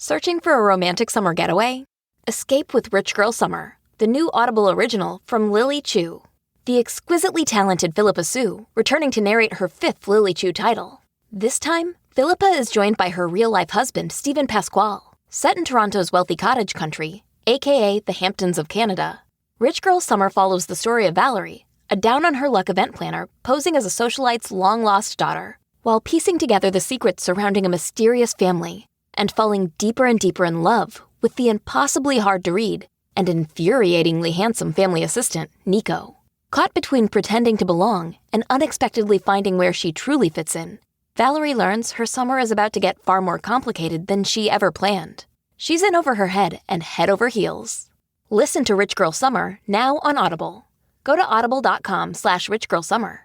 Searching for a romantic summer getaway? Escape with Rich Girl Summer, the new Audible original from Lily Chu. The exquisitely talented Philippa Sue, returning to narrate her 5th Lily Chu title. This time, Philippa is joined by her real-life husband, Stephen Pasquale. Set in Toronto's wealthy cottage country, aka the Hamptons of Canada, Rich Girl Summer follows the story of Valerie, a down-on-her-luck event planner posing as a socialite's long-lost daughter, while piecing together the secrets surrounding a mysterious family and falling deeper and deeper in love with the impossibly hard-to-read and infuriatingly handsome family assistant, Nico. Caught between pretending to belong and unexpectedly finding where she truly fits in, Valerie learns her summer is about to get far more complicated than she ever planned. She's in over her head and head over heels. Listen to Rich Girl Summer now on Audible. Go to audible.com/richgirlsummer.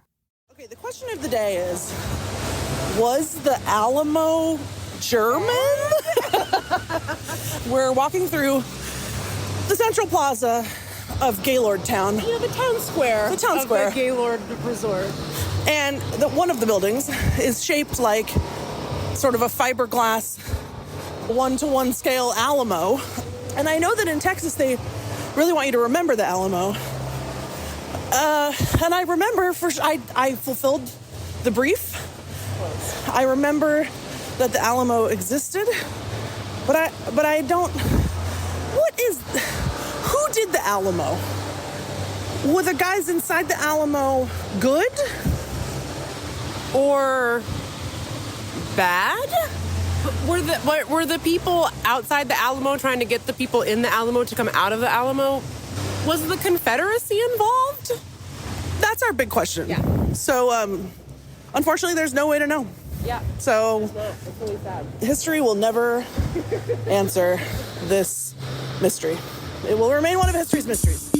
Okay, the question of the day is, was the Alamo German? We're walking through the Central Plaza of Gaylord Town. You know, the town square. The town square. Of the Gaylord Resort. And one of the buildings is shaped like sort of a fiberglass 1-to-1 scale Alamo. And I know that in Texas they really want you to remember the Alamo. And I remember, I fulfilled the brief. I remember that the Alamo existed, but I don't. Who did the Alamo? Were the guys inside the Alamo good or bad? Were the people outside the Alamo trying to get the people in the Alamo to come out of the Alamo? Was the Confederacy involved? That's our big question. Yeah. So, unfortunately, there's no way to know. Yeah. So, It's really sad. History will never answer this mystery. It will remain one of history's mysteries.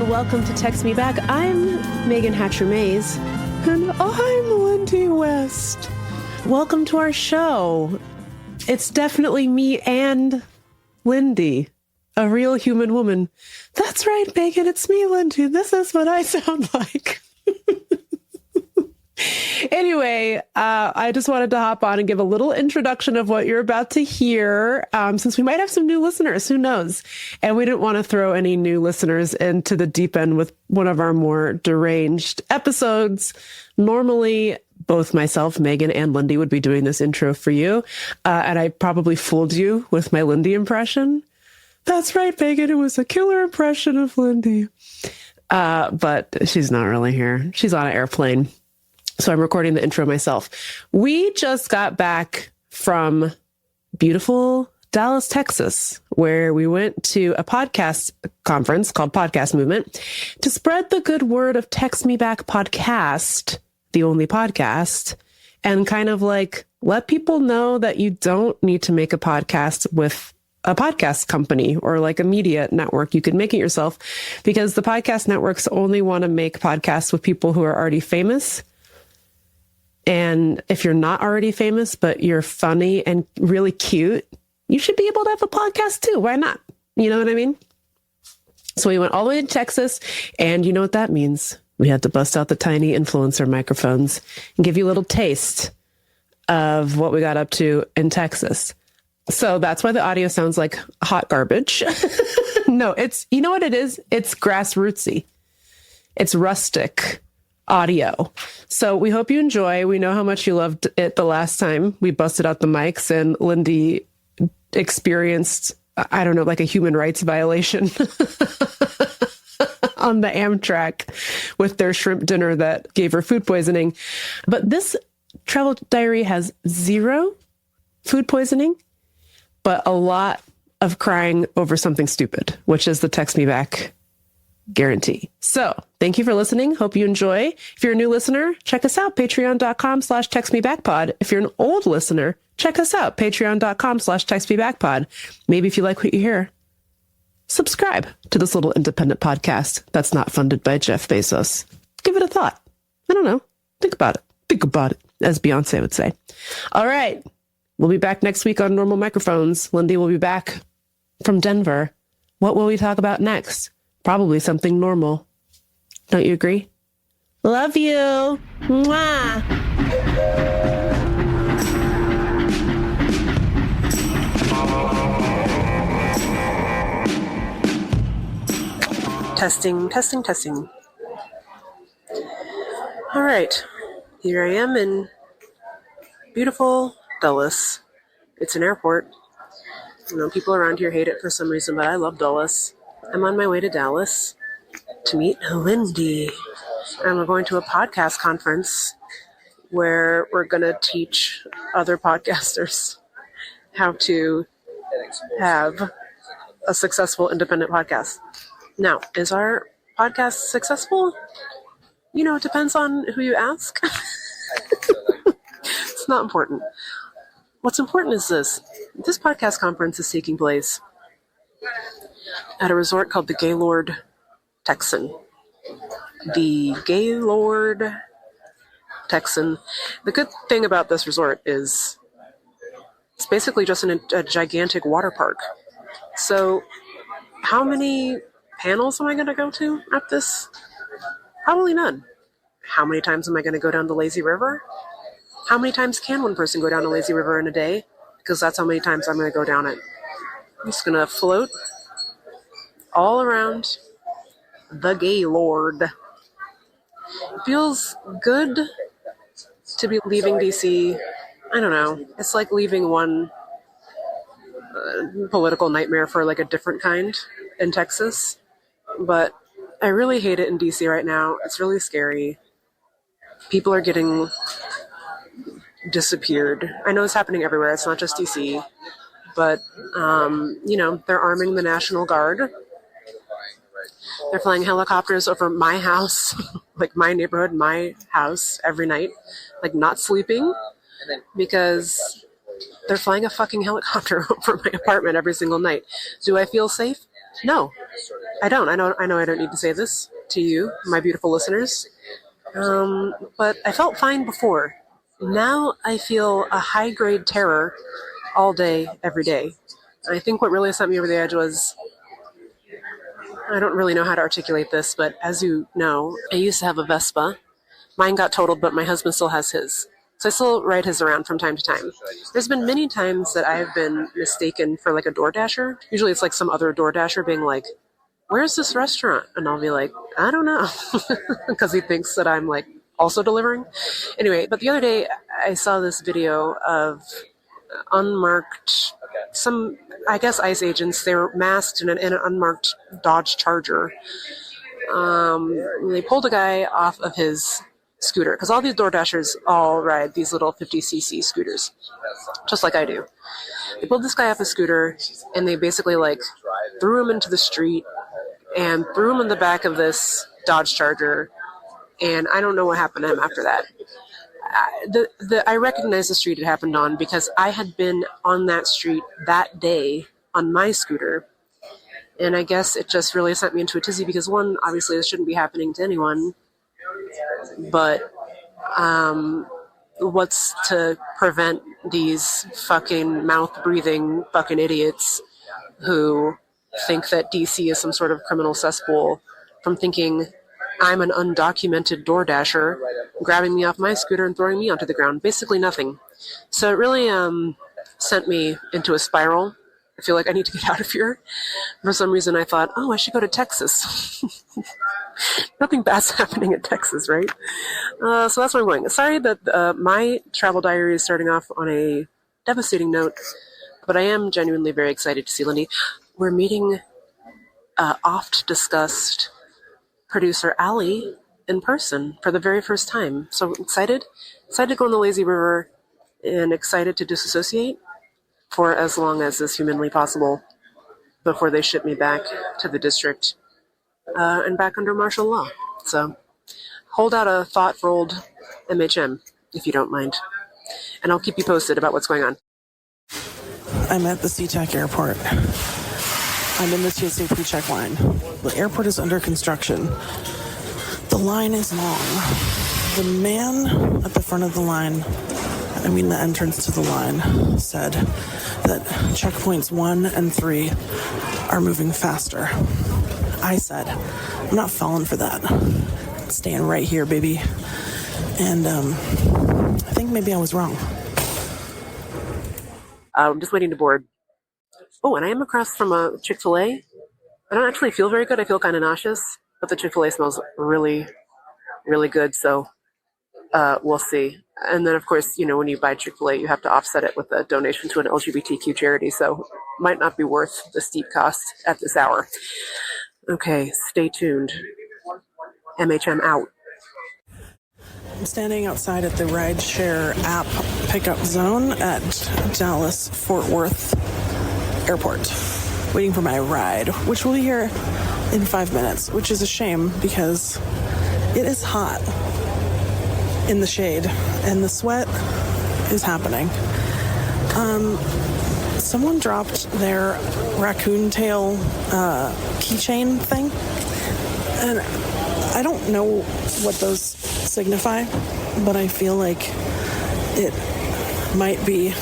Welcome to Text Me Back. I'm Megan Hatcher-Mays. And I'm Lindy West. Welcome to our show. It's definitely me and Lindy, a real human woman. That's right, Megan, it's me, Lindy. This is what I sound like. Anyway, I just wanted to hop on and give a little introduction of what you're about to hear, since we might have some new listeners, who knows? And we didn't want to throw any new listeners into the deep end with one of our more deranged episodes. Normally, both myself, Megan, and Lindy would be doing this intro for you, and I probably fooled you with my Lindy impression. That's right, Megan, it was a killer impression of Lindy. But she's not really here. She's on an airplane. So I'm recording the intro myself. We just got back from beautiful Dallas, Texas, where we went to a podcast conference called Podcast Movement to spread the good word of Text Me Back podcast, the only podcast, and kind of like let people know that you don't need to make a podcast with a podcast company or like a media network. You can make it yourself, because the podcast networks only want to make podcasts with people who are already famous. And if you're not already famous, but you're funny and really cute, you should be able to have a podcast too. Why not? You know what I mean? So we went all the way to Texas, and you know what that means. We had to bust out the tiny influencer microphones and give you a little taste of what we got up to in Texas. So that's why the audio sounds like hot garbage. No, you know what it is? It's grass-rootsy. It's rustic audio. So we hope you enjoy. We know how much you loved it the last time we busted out the mics and Lindy experienced, I don't know, like a human rights violation on the Amtrak with their shrimp dinner that gave her food poisoning. But this travel diary has 0 food poisoning, but a lot of crying over something stupid, which is the Text Me Back guarantee. So thank you for listening. Hope you enjoy. If you're a new listener, check us out. Patreon.com/textmebackpod. If you're an old listener, check us out. Patreon.com/textmebackpod. Maybe if you like what you hear, subscribe to this little independent podcast that's not funded by Jeff Bezos. give it a thought. I don't know. Think about it. Think about it, as Beyonce would say. All right. We'll be back next week on Normal Microphones. Lindy will be back from Denver. What will we talk about next? Probably something normal. Don't you agree? Love you. Mwah. Testing, testing, testing. All right. Here I am in beautiful Dulles. It's an airport. You know, people around here hate it for some reason, but I love Dulles. I'm on my way to Dallas to meet Lindy. And we're going to a podcast conference where we're going to teach other podcasters how to have a successful independent podcast. Now, is our podcast successful? You know, it depends on who you ask. It's not important. What's important is this. This podcast conference is taking place at a resort called the Gaylord Texan. The Gaylord Texan. The good thing about this resort is it's basically just a gigantic water park. So how many panels am I going to go to at this? Probably none. How many times am I going to go down the lazy river? How many times can one person go down a lazy river in a day? Because that's how many times I'm going to go down it. I'm just going to float all around the Gaylord. It feels good to be leaving DC. I don't know. It's like leaving one political nightmare for like a different kind in Texas. But I really hate it in DC right now. It's really scary. People are getting disappeared. I know it's happening everywhere. It's not just DC. But, you know, they're arming the National Guard. They're flying helicopters over my house, like my neighborhood, my house every night, like not sleeping, because they're flying a fucking helicopter over my apartment every single night. Do I feel safe? No, I don't. I know I don't need to say this to you, my beautiful listeners. But I felt fine before. Now I feel a high-grade terror all day, every day. And I think what really sent me over the edge was, I don't really know how to articulate this, but as you know, I used to have a Vespa. Mine got totaled, but my husband still has his. So I still ride his around from time to time. There's been many times that I've been mistaken for like a DoorDasher. Usually it's like some other DoorDasher being like, where's this restaurant? And I'll be like, I don't know. Because he thinks that I'm like also delivering. Anyway, but the other day I saw this video of unmarked, some, I guess, ICE agents. They were masked in an unmarked Dodge Charger. They pulled a guy off of his scooter, because all these DoorDashers all ride these little 50cc scooters, just like I do. They pulled this guy off his scooter, and they basically like threw him into the street and threw him in the back of this Dodge Charger, and I don't know what happened to him after that. I recognized the street it happened on because I had been on that street that day on my scooter, and I guess it just really sent me into a tizzy because, one, obviously this shouldn't be happening to anyone, but what's to prevent these fucking mouth-breathing fucking idiots who think that DC is some sort of criminal cesspool from thinking I'm an undocumented DoorDasher, grabbing me off my scooter and throwing me onto the ground? Basically nothing. So it really sent me into a spiral. I feel like I need to get out of here. For some reason I thought, oh, I should go to Texas. Nothing bad's happening in Texas, right? So that's where I'm going. Sorry that my travel diary is starting off on a devastating note, but I am genuinely very excited to see Lindy. We're meeting oft-discussed producer Allie in person for the very first time. So excited. Excited to go on the lazy river and excited to disassociate for as long as is humanly possible before they ship me back to the district and back under martial law. So hold out a thought for old MHM, if you don't mind. And I'll keep you posted about what's going on. I'm at the SeaTac Airport. I'm in the TSA pre-check line. The airport is under construction. The line is long. The man at the front of the line, the entrance to the line, said that checkpoints 1 and 3 are moving faster. I said, I'm not falling for that. I'm staying right here, baby. And I think maybe I was wrong. I'm just waiting to board. Oh, and I am across from a Chick-fil-A. I don't actually feel very good. I feel kind of nauseous, but the Chick-fil-A smells really, really good. So we'll see. And then, of course, when you buy Chick-fil-A, you have to offset it with a donation to an LGBTQ charity. So might not be worth the steep cost at this hour. Okay, stay tuned. MHM out. I'm standing outside at the rideshare app pickup zone at Dallas Fort Worth Airport, waiting for my ride, which will be here in 5 minutes, which is a shame because it is hot in the shade and the sweat is happening. Someone dropped their raccoon tail keychain thing, and I don't know what those signify, but I feel like it might be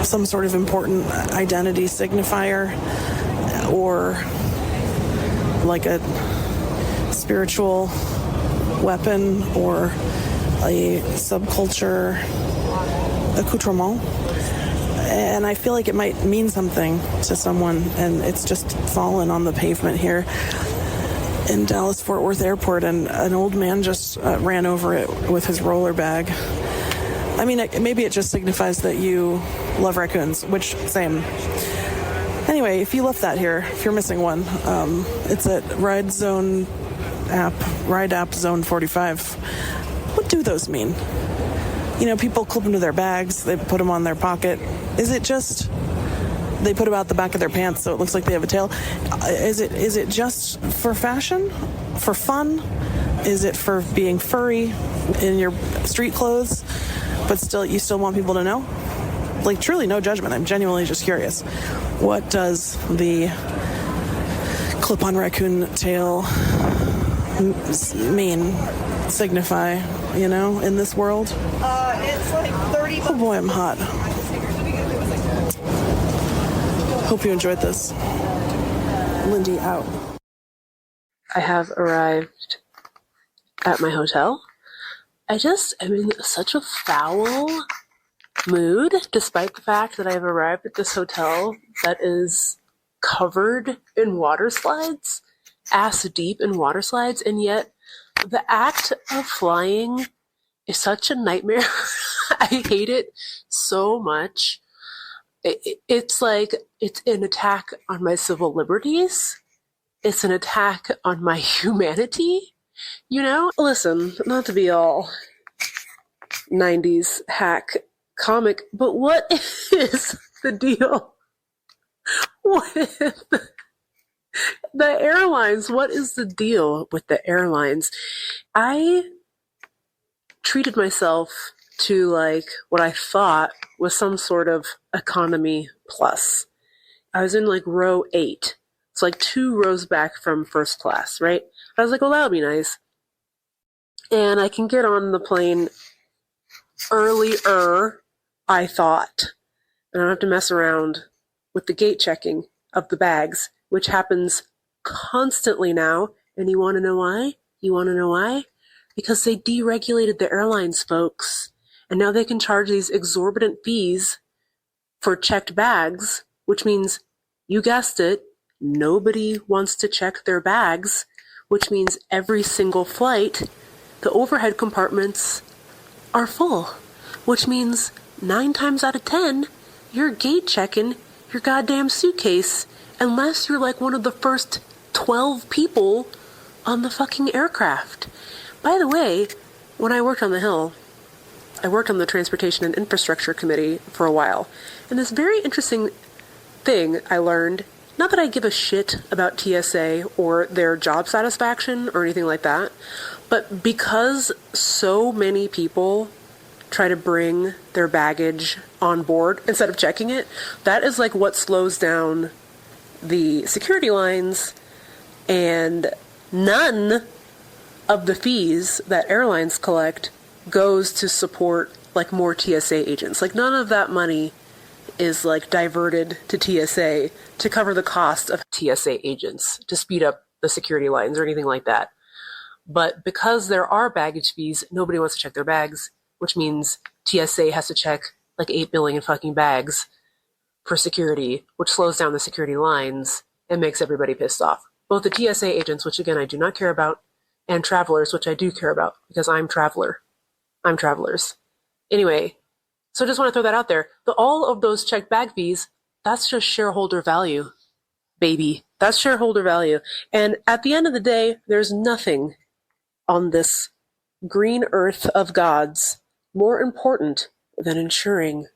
some sort of important identity signifier or like a spiritual weapon or a subculture accoutrement. And I feel like it might mean something to someone, and it's just fallen on the pavement here in Dallas Fort Worth Airport, and an old man just ran over it with his roller bag. Maybe it just signifies that you love raccoons, which, same. Anyway, if you left that here, if you're missing one, it's at Ride App Zone 45. What do those mean? People clip them to their bags, they put them on their pocket. Is it just they put them out the back of their pants so it looks like they have a tail? Is it just for fashion? For fun? Is it for being furry in your street clothes? But you still want people to know? Like, truly no judgment. I'm genuinely just curious. What does the clip-on raccoon tail mean, signify, in this world? It's like 30 bucks. Oh boy, I'm hot. Hope you enjoyed this. Lindy out. I have arrived at my hotel. I'm in such a foul mood, despite the fact that I've arrived at this hotel that is covered in water slides, ass deep in water slides, and yet the act of flying is such a nightmare. I hate it so much. It's like it's an attack on my civil liberties. It's an attack on my humanity. Listen, not to be all 90s hack comic, but what is the deal with the airlines? What is the deal with the airlines? I treated myself to what I thought was some sort of economy plus. I was in row 8. It's 2 rows back from first class, right? I was like, well, that would be nice. And I can get on the plane earlier, I thought. And I don't have to mess around with the gate checking of the bags, which happens constantly now. And you want to know why? Because they deregulated the airlines, folks. And now they can charge these exorbitant fees for checked bags, which means, you guessed it, nobody wants to check their bags, which means every single flight, the overhead compartments are full, which means 9 times out of 10, you're gate checking your goddamn suitcase, unless you're one of the first 12 people on the fucking aircraft. By the way, when I worked on the Hill, I worked on the Transportation and Infrastructure Committee for a while, and this very interesting thing I learned, not that I give a shit about TSA or their job satisfaction or anything like that, but because so many people try to bring their baggage on board instead of checking it, that is what slows down the security lines, and none of the fees that airlines collect goes to support like more TSA agents. Like none of that money is like diverted to TSA to cover the cost of TSA agents to speed up the security lines or anything like that. But because there are baggage fees, nobody wants to check their bags, which means TSA has to check like 8 billion fucking bags for security, which slows down the security lines and makes everybody pissed off. Both the TSA agents, which again I do not care about, and travelers, which I do care about because I'm travelers. Anyway, so I just want to throw that out there. All of those checked bag fees, that's just shareholder value, baby. That's shareholder value. And at the end of the day, there's nothing on this green earth of gods more important than ensuring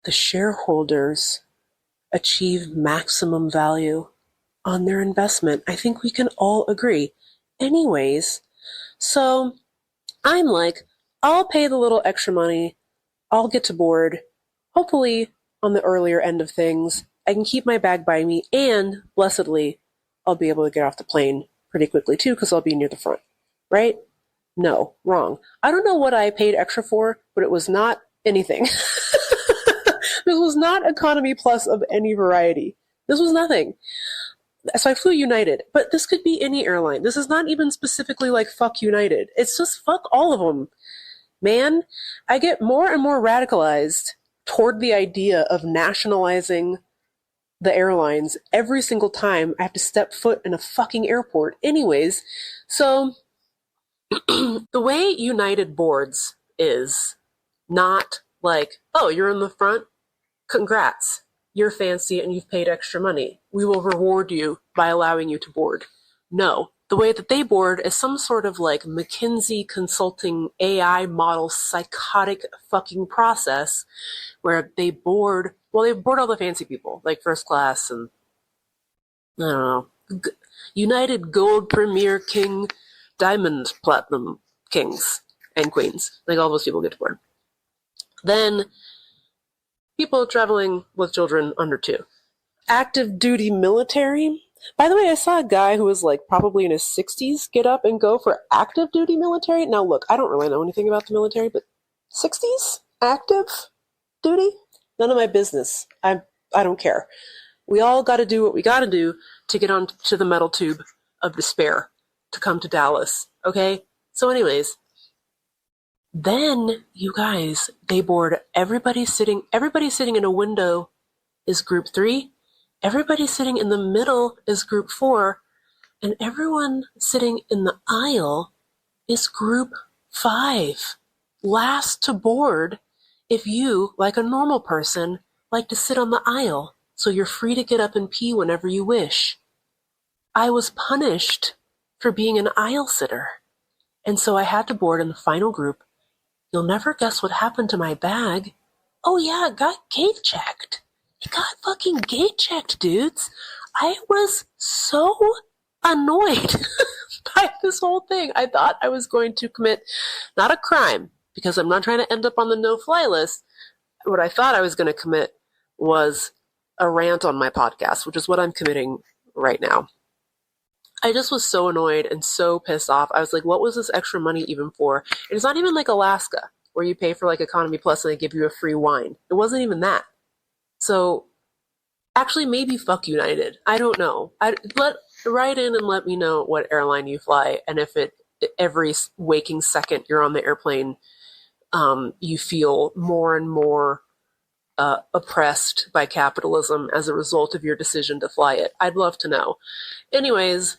the shareholders achieve maximum value on their investment. I think we can all agree. Anyways, so I'm like, I'll pay the little extra money. I'll get to board, hopefully on the earlier end of things. I can keep my bag by me, and blessedly, I'll be able to get off the plane pretty quickly too, because I'll be near the front, right? No, wrong. I don't know what I paid extra for, but it was not anything. This was not economy plus of any variety. This was nothing. So I flew United, but this could be any airline. This is not even specifically like fuck United. It's just fuck all of them. Man, I get more and more radicalized toward the idea of nationalizing the airlines every single time I have to step foot in a fucking airport. Anyways, so the way United boards is not like, oh, you're in the front? Congrats. You're fancy and you've paid extra money. We will reward you by allowing you to board. No. The way that they board is some sort of like McKinsey consulting AI model psychotic fucking process where they board all the fancy people, like first class and, I don't know, United Gold Premier King, Diamond Platinum Kings and Queens. Like all those people get to board. Then people traveling with children under 2. Active duty military. By the way, I saw a guy who was like probably in his 60s get up and go for active duty military. Now look, I don't really know anything about the military, but 60s? Active duty? None of my business. I don't care. We all got to do what we got to do to get onto the metal tube of despair to come to Dallas. Okay? So anyways, then you guys, they board everybody sitting in a window is group 3. Everybody sitting in the middle is group 4, and everyone sitting in the aisle is group 5. Last to board if you, like a normal person, like to sit on the aisle, so you're free to get up and pee whenever you wish. I was punished for being an aisle sitter, and so I had to board in the final group. You'll never guess what happened to my bag. Oh yeah, it got gate checked. It got fucking gate checked, dudes. I was so annoyed by this whole thing. I thought I was going to commit, not a crime, because I'm not trying to end up on the no-fly list. What I thought I was going to commit was a rant on my podcast, which is what I'm committing right now. I just was so annoyed and so pissed off. I was like, what was this extra money even for? And it's not even like Alaska, where you pay for like economy plus and they give you a free wine. It wasn't even that. So, actually, maybe fuck United. I don't know. Write in and let me know what airline you fly, and if every waking second you're on the airplane, you feel more and more oppressed by capitalism as a result of your decision to fly it. I'd love to know. Anyways,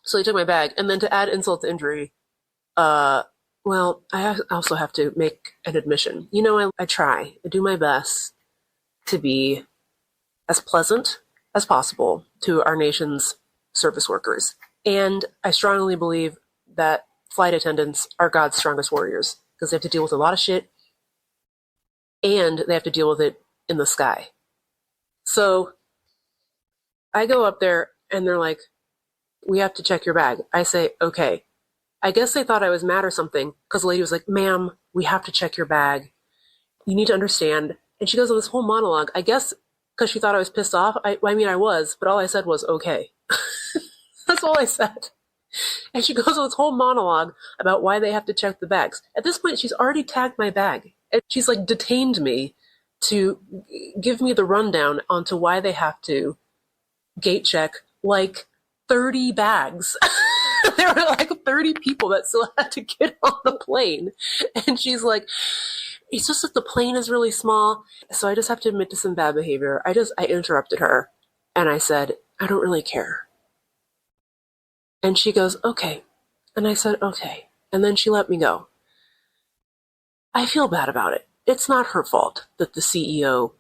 so they took my bag, and then to add insult to injury, I also have to make an admission. You know, I try. I do my best to be as pleasant as possible to our nation's service workers. And I strongly believe that flight attendants are God's strongest warriors because they have to deal with a lot of shit and they have to deal with it in the sky. So I go up there and they're like, we have to check your bag. I say, okay. I guess they thought I was mad or something because the lady was like, ma'am, we have to check your bag. You need to understand. And she goes on this whole monologue, I guess because she thought I was pissed off. I was, but all I said was, okay. That's all I said. And she goes on this whole monologue about why they have to check the bags. At this point, she's already tagged my bag. And she's like detained me to give me the rundown onto why they have to gate check like 30 bags. There were like 30 people that still had to get on the plane. And she's like, it's just that the plane is really small. So I just have to admit to some bad behavior. I interrupted her and I said, I don't really care. And she goes, okay. And I said, okay. And then she let me go. I feel bad about it. It's not her fault that the CEO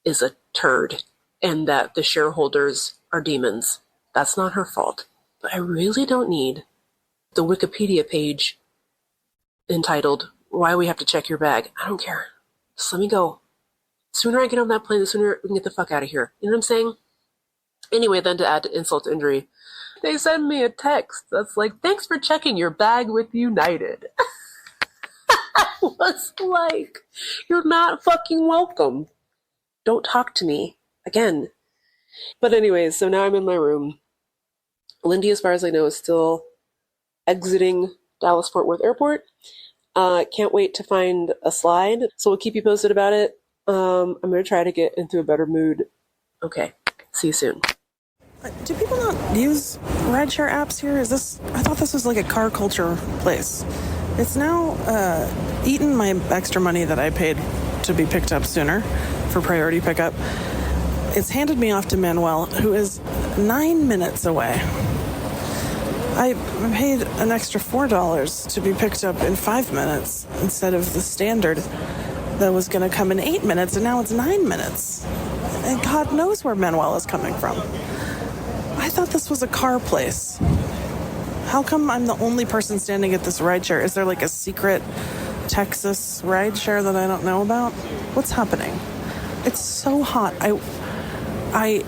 is a turd and that the shareholders are demons. That's not her fault. But I really don't need the Wikipedia page entitled, Why We Have to Check Your Bag. I don't care. Just let me go. The sooner I get on that plane, the sooner we can get the fuck out of here. You know what I'm saying? Anyway, then to add to insult to injury, they send me a text that's like, thanks for checking your bag with United. I was like, you're not fucking welcome. Don't talk to me again. But anyways, so now I'm in my room. Lindy, as far as I know, is still exiting Dallas-Fort Worth Airport. Can't wait to find a slide, so we'll keep you posted about it. I'm going to try to get into a better mood. Okay, see you soon. Do people not use rideshare apps here? I thought this was like a car culture place. It's now eaten my extra money that I paid to be picked up sooner for priority pickup. It's handed me off to Manuel, who is 9 minutes away. I paid an extra $4 to be picked up in 5 minutes instead of the standard that was going to come in 8 minutes, and now it's 9 minutes. And God knows where Manuel is coming from. I thought this was a car place. How come I'm the only person standing at this rideshare? Is there like a secret Texas rideshare that I don't know about? What's happening? It's so hot. I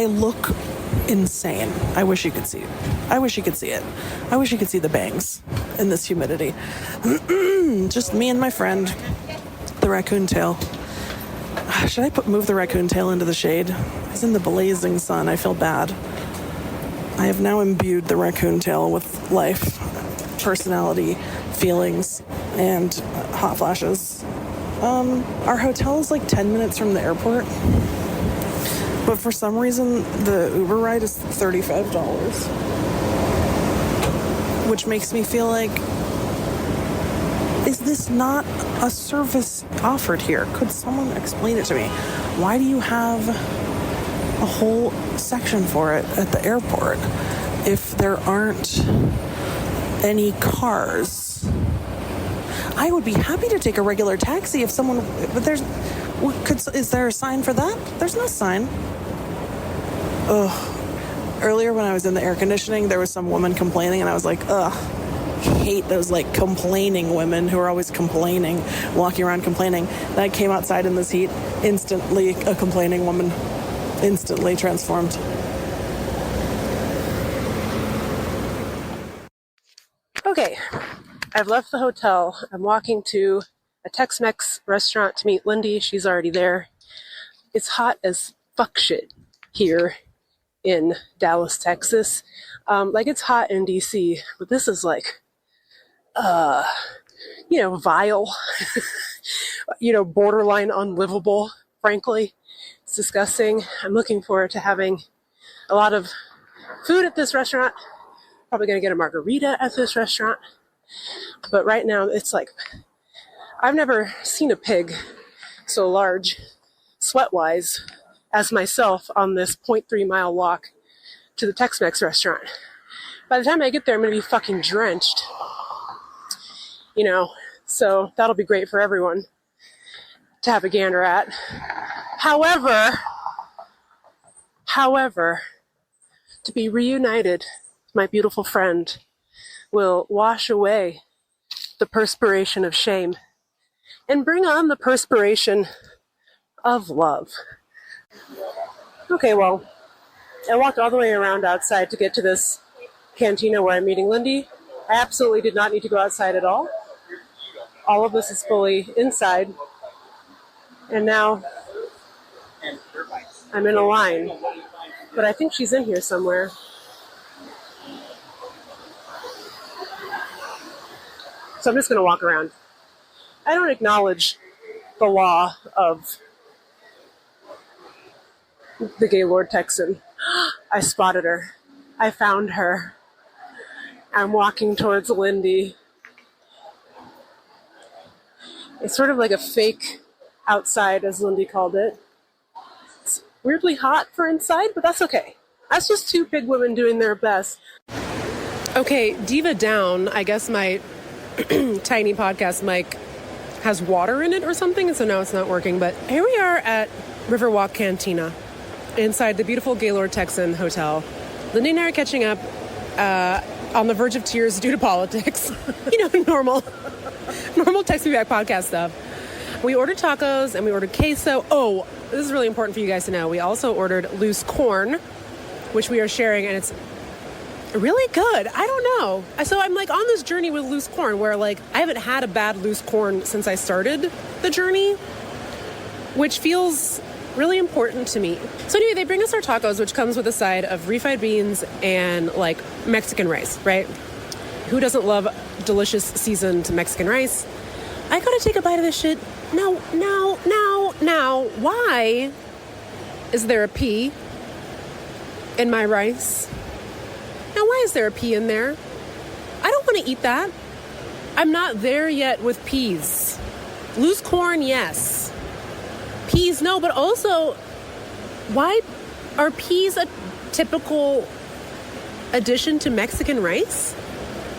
look insane. I wish you could see it. I wish you could see it. I wish you could see the bangs in this humidity. Just me and my friend, the raccoon tail. Should I move the raccoon tail into the shade? He's in the blazing sun. I feel bad. I have now imbued the raccoon tail with life, personality, feelings, and hot flashes. Our hotel is like 10 minutes from the airport. But for some reason, the Uber ride is $35, which makes me feel like, is this not a service offered here? Could someone explain it to me? Why do you have a whole section for it at the airport if there aren't any cars? I would be happy to take a regular taxi if someone, but is there a sign for that? There's no sign. Ugh. Earlier when I was in the air conditioning, there was some woman complaining, and I was like, ugh. Hate those like complaining women who are always complaining, walking around complaining. Then I came outside in this heat, instantly a complaining woman, instantly transformed. Okay, I've left the hotel. I'm walking to a Tex-Mex restaurant to meet Lindy. She's already there. It's hot as fuck shit here in Dallas, Texas. Like it's hot in DC, but this is like, vile, borderline unlivable, frankly. It's disgusting. I'm looking forward to having a lot of food at this restaurant. Probably going to get a margarita at this restaurant. But right now, it's like, I've never seen a pig so large, sweat-wise, as myself on this 0.3 mile walk to the Tex-Mex restaurant. By the time I get there, I'm going to be fucking drenched. So that'll be great for everyone to have a gander at. However, to be reunited with my beautiful friend will wash away the perspiration of shame and bring on the perspiration of love. Okay, well, I walked all the way around outside to get to this cantina where I'm meeting Lindy. I absolutely did not need to go outside at all. All of this is fully inside. And now I'm in a line. But I think she's in here somewhere. So I'm just going to walk around. I don't acknowledge the law of the Gaylord Texan. I spotted her. I found her. I'm walking towards Lindy. It's sort of like a fake outside, as Lindy called it. It's weirdly hot for inside, but that's okay. That's just two big women doing their best. Okay, diva down. I guess my tiny podcast mic has water in it or something, and so now it's not working. But here we are at Riverwalk Cantina inside the beautiful Gaylord Texan Hotel. Lindy and I are catching up on the verge of tears due to politics. Normal Text Me Back podcast stuff. We ordered tacos and we ordered queso. Oh, this is really important for you guys to know. We also ordered loose corn, which we are sharing, and it's really good. I don't know. So I'm like on this journey with loose corn where like I haven't had a bad loose corn since I started the journey, which feels really important to me. So anyway, they bring us our tacos, which comes with a side of refried beans and like Mexican rice, right? Who doesn't love delicious seasoned Mexican rice? I gotta take a bite of this shit. Now, why is there a pea in my rice? Now, why is there a pea in there? I don't want to eat that. I'm not there yet with peas. Loose corn, yes. Peas, no, but also, why are peas a typical addition to Mexican rice?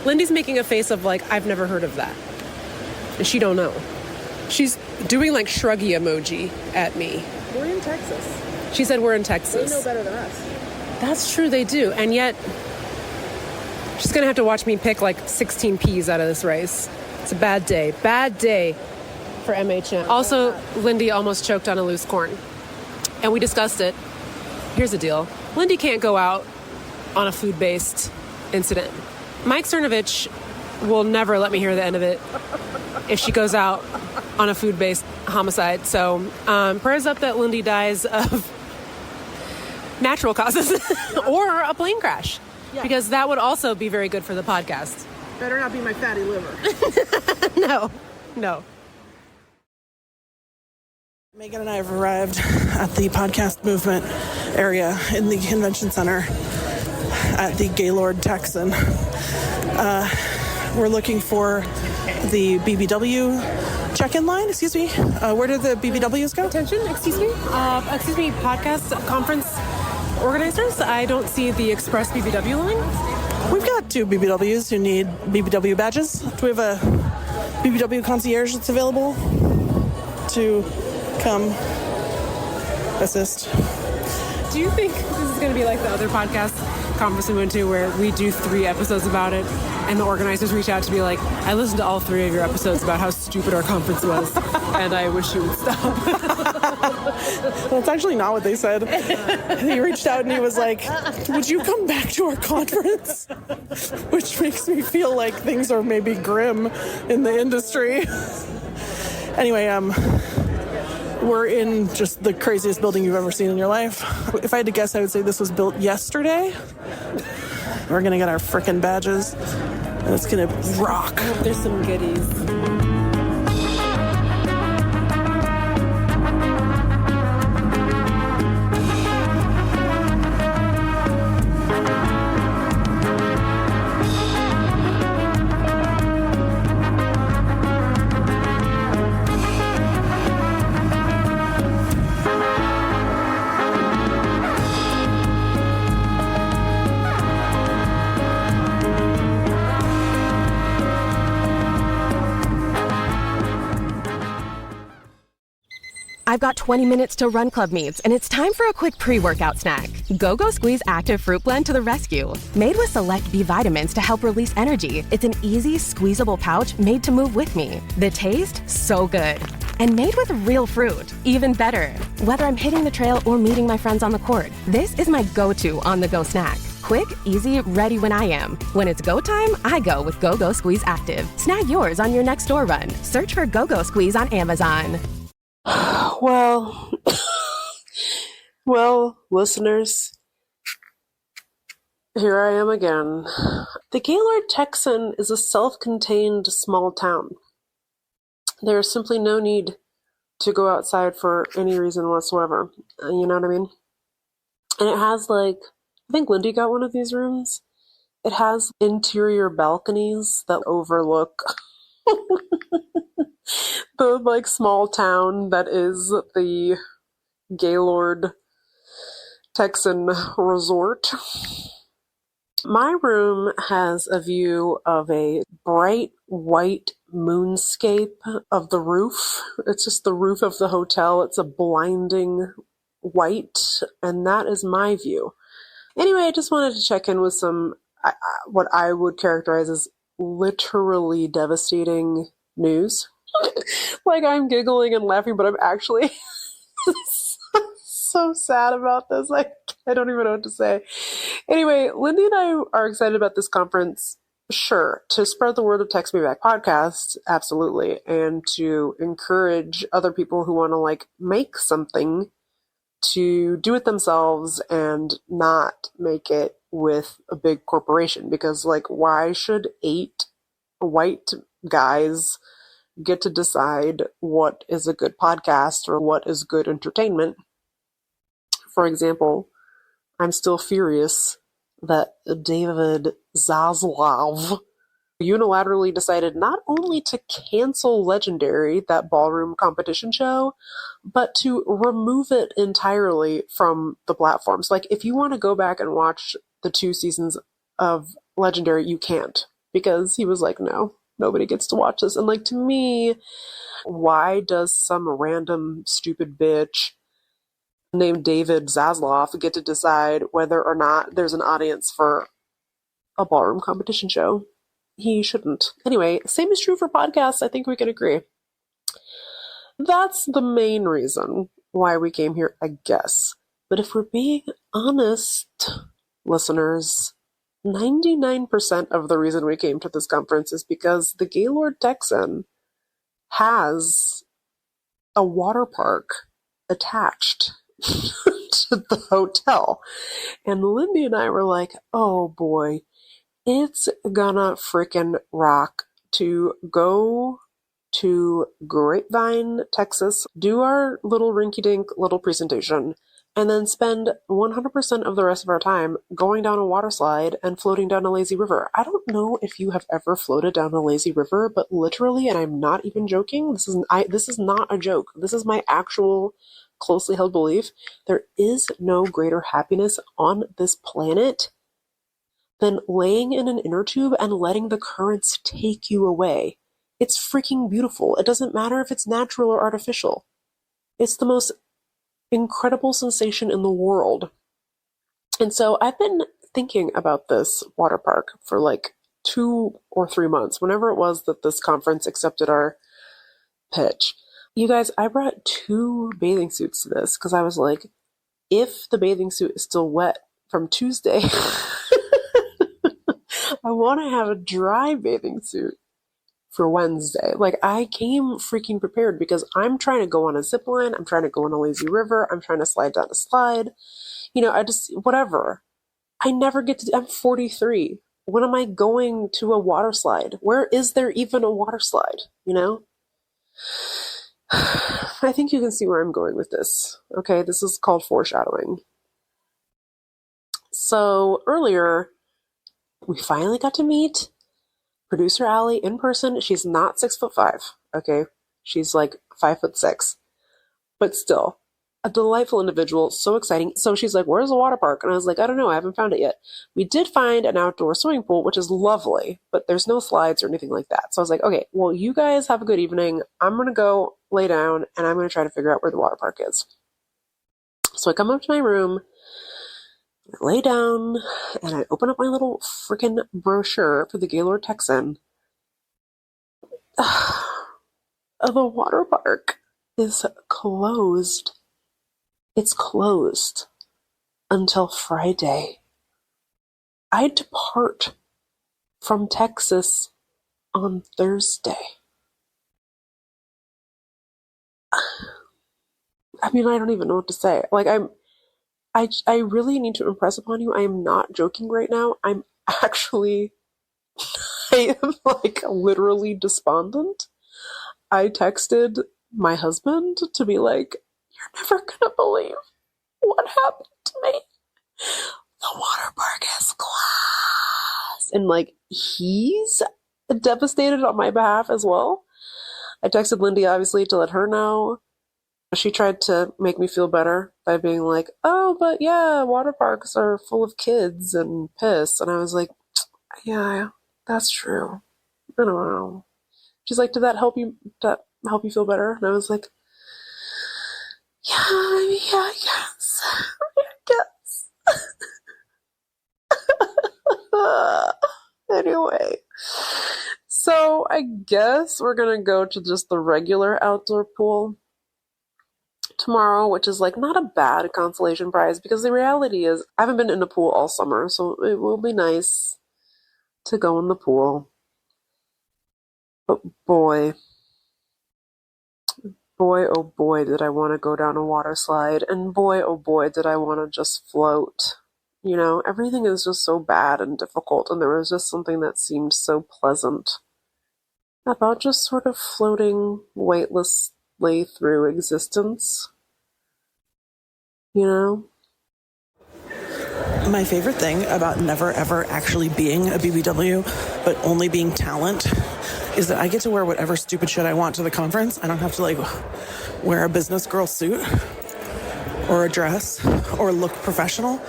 Lindy's making a face of like, I've never heard of that. And she don't know. She's doing like shruggy emoji at me. We're in Texas. She said we're in Texas. They know better than us. That's true, they do. And yet, she's going to have to watch me pick like 16 peas out of this rice. It's a bad day. Bad day for MHM. Also, Lindy almost choked on a loose corn. And we discussed it. Here's the deal. Lindy can't go out on a food-based incident. Mike Cernovich will never let me hear the end of it if she goes out on a food-based homicide. So prayers up that Lindy dies of natural causes or a plane crash. Yeah. Because that would also be very good for the podcast. Better not be my fatty liver. No. Megan and I have arrived at the podcast movement area in the convention center at the Gaylord Texan. We're looking for the BBW check-in line. Excuse me. Where did the BBWs go? Attention, excuse me, podcast conference organizers. I don't see the express BBW line. We've got two BBWs who need BBW badges. Do we have a BBW concierge that's available to come assist? Do you think this is going to be like the other podcast conference we went to where we do 3 episodes about it and the organizers reach out to be like, I listened to all 3 of your episodes about how stupid our conference was and I wish you would stop? That's actually not what they said. He reached out and he was like, would you come back to our conference? Which makes me feel like things are maybe grim in the industry. Anyway, we're in just the craziest building you've ever seen in your life. If I had to guess, I would say this was built yesterday. We're gonna get our frickin' badges, and it's gonna rock. I hope there's some goodies. I've got 20 minutes till Run Club meets, and it's time for a quick pre-workout snack. Go-Go Squeeze Active Fruit Blend to the rescue. Made with select B vitamins to help release energy, it's an easy, squeezable pouch made to move with me. The taste? So good. And made with real fruit. Even better. Whether I'm hitting the trail or meeting my friends on the court, this is my go-to on-the-go snack. Quick, easy, ready when I am. When it's go time, I go with Go-Go Squeeze Active. Snag yours on your next door run. Search for Go-Go Squeeze on Amazon. Well, listeners, here I am again. The Gaylord Texan is a self-contained small town. There's simply no need to go outside for any reason whatsoever. You know what I mean? And it has I think Lindy got one of these rooms. It has interior balconies that overlook the small town that is the Gaylord Texan resort. My room has a view of a bright white moonscape of the roof. It's just the roof of the hotel. It's a blinding white, and that is my view. Anyway, I just wanted to check in with some what I would characterize as literally devastating news. I'm giggling and laughing, but I'm actually so sad about this. I don't even know what to say. Anyway, Lindy and I are excited about this conference. Sure, to spread the word of Text Me Back podcast, absolutely, and to encourage other people who want to make something to do it themselves and not make it with a big corporation. Because why should 8 white guys get to decide what is a good podcast or what is good entertainment? For example, I'm still furious that David Zaslav unilaterally decided not only to cancel Legendary, that ballroom competition show, but to remove it entirely from the platforms. If you want to go back and watch the 2 seasons of Legendary, you can't, because he was no, nobody gets to watch this. And to me, why does some random stupid bitch named David Zaslav get to decide whether or not there's an audience for a ballroom competition show? He shouldn't. Anyway, same is true for podcasts. I think we can agree. That's the main reason why we came here, I guess. But if we're being honest, listeners, 99% of the reason we came to this conference is because the Gaylord Texan has a water park attached to the hotel. And Lindy and I were like, oh boy, it's gonna frickin' rock to go to Grapevine, Texas, do our little rinky-dink little presentation, and then spend 100% of the rest of our time going down a water slide and floating down a lazy river. I don't know if you have ever floated down a lazy river, but literally, and I'm not even joking, this is not a joke. This is my actual closely held belief. There is no greater happiness on this planet than laying in an inner tube and letting the currents take you away. It's freaking beautiful. It doesn't matter if it's natural or artificial. It's the most incredible sensation in the world. And so I've been thinking about this water park for 2 or 3 months, whenever it was that this conference accepted our pitch. You guys, I brought 2 bathing suits to this because I was like, if the bathing suit is still wet from Tuesday, I want to have a dry bathing suit for Wednesday. I came freaking prepared because I'm trying to go on a zip line. I'm trying to go on a lazy river. I'm trying to slide down a slide. Whatever. I never get to, I'm 43. When am I going to a water slide? Where is there even a water slide? I think you can see where I'm going with this. Okay, this is called foreshadowing. So earlier, we finally got to meet producer Allie in person. She's not 6'5", okay? She's 5'6", but still a delightful individual. So exciting. So she's like, where's the water park? And I was like, I don't know. I haven't found it yet. We did find an outdoor swimming pool, which is lovely, but there's no slides or anything like that. So I was like, okay, well, you guys have a good evening. I'm going to go lay down and I'm going to try to figure out where the water park is. So I come up to my room, I lay down, and I open up my little freaking brochure for the Gaylord Texan. The water park is closed. It's closed until Friday. I depart from Texas on Thursday. I mean, I don't even know what to say. I really need to impress upon you, I am not joking right now. I'm actually I am like literally despondent. I texted my husband to be like, you're never gonna believe what happened to me. The water park is closed. And like, he's devastated on my behalf as well. I texted Lindy, obviously, to let her know. She tried to make me feel better by being like, oh, but yeah, water parks are full of kids and piss. And I was like, yeah, that's true. I don't know. She's like, did that help you feel better? And I was like, yeah, I guess. I guess. Anyway, so I guess we're gonna go to just the regular outdoor pool tomorrow, which is like not a bad consolation prize, because the reality is I haven't been in a pool all summer, so it will be nice to go in the pool. But boy, oh boy, did I want to go down a water slide, and boy, oh boy, did I want to just float. You know, everything is just so bad and difficult, and there was just something that seemed so pleasant about just sort of floating weightlessly through existence. You know? My favorite thing about never ever actually being a BBW, but only being talent, is that I get to wear whatever stupid shit I want to the conference. I don't have to like wear a business girl suit or a dress or look professional,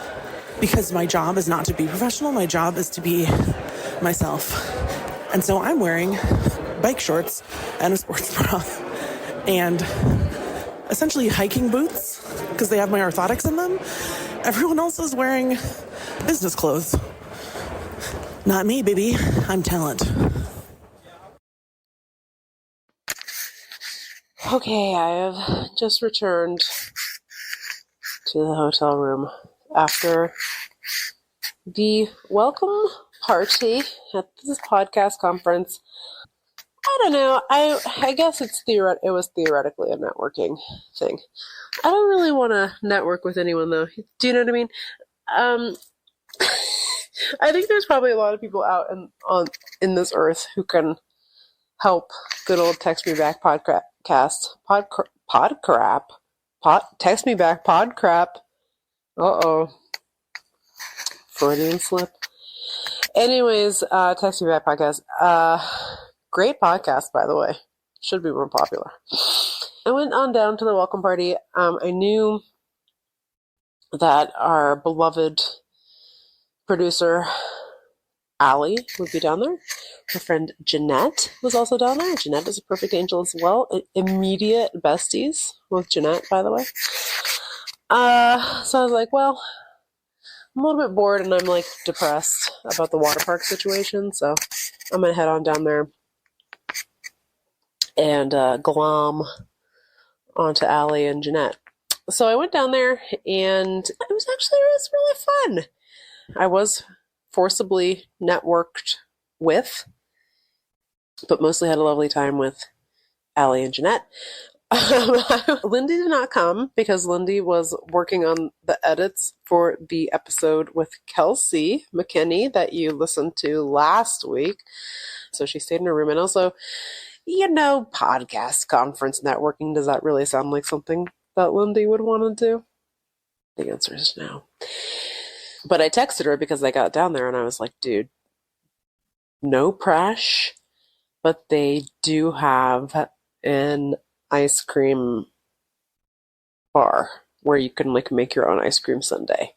because my job is not to be professional. My job is to be myself. And so I'm wearing bike shorts and a sports bra and essentially hiking boots because they have my orthotics in them. Everyone else is wearing business clothes. Not me, baby. I'm talent. Okay, I have just returned to the hotel room after the welcome party at this podcast conference. I don't know. I guess it was theoretically a networking thing. I don't really want to network with anyone, though. Do you know what I mean? I think there's probably a lot of people out in this earth who can help good old Text Me Back podcast. Text Me Back pod crap. Uh-oh. Freudian slip. Anyways, Text Me Back podcast. Great podcast, by the way. Should be more popular. I went on down to the welcome party. I knew that our beloved producer, Allie, would be down there. Her friend Jeanette was also down there. Jeanette is a perfect angel as well. Immediate besties with Jeanette, by the way. So I was like, well, I'm a little bit bored and I'm like depressed about the water park situation, so I'm gonna head on down there and glom onto Allie and Jeanette. So I went down there and it was really fun. I was forcibly networked with, but mostly had a lovely time with Allie and Jeanette. Lindy did not come because Lindy was working on the edits for the episode with Kelsey McKinney that you listened to last week. So she stayed in her room. And also, you know, podcast conference networking, does that really sound like something that Lindy would want to do? The answer is no. But I texted her because I got down there and I was like, dude, no pressure, but they do have an ice cream bar where you can like make your own ice cream sundae.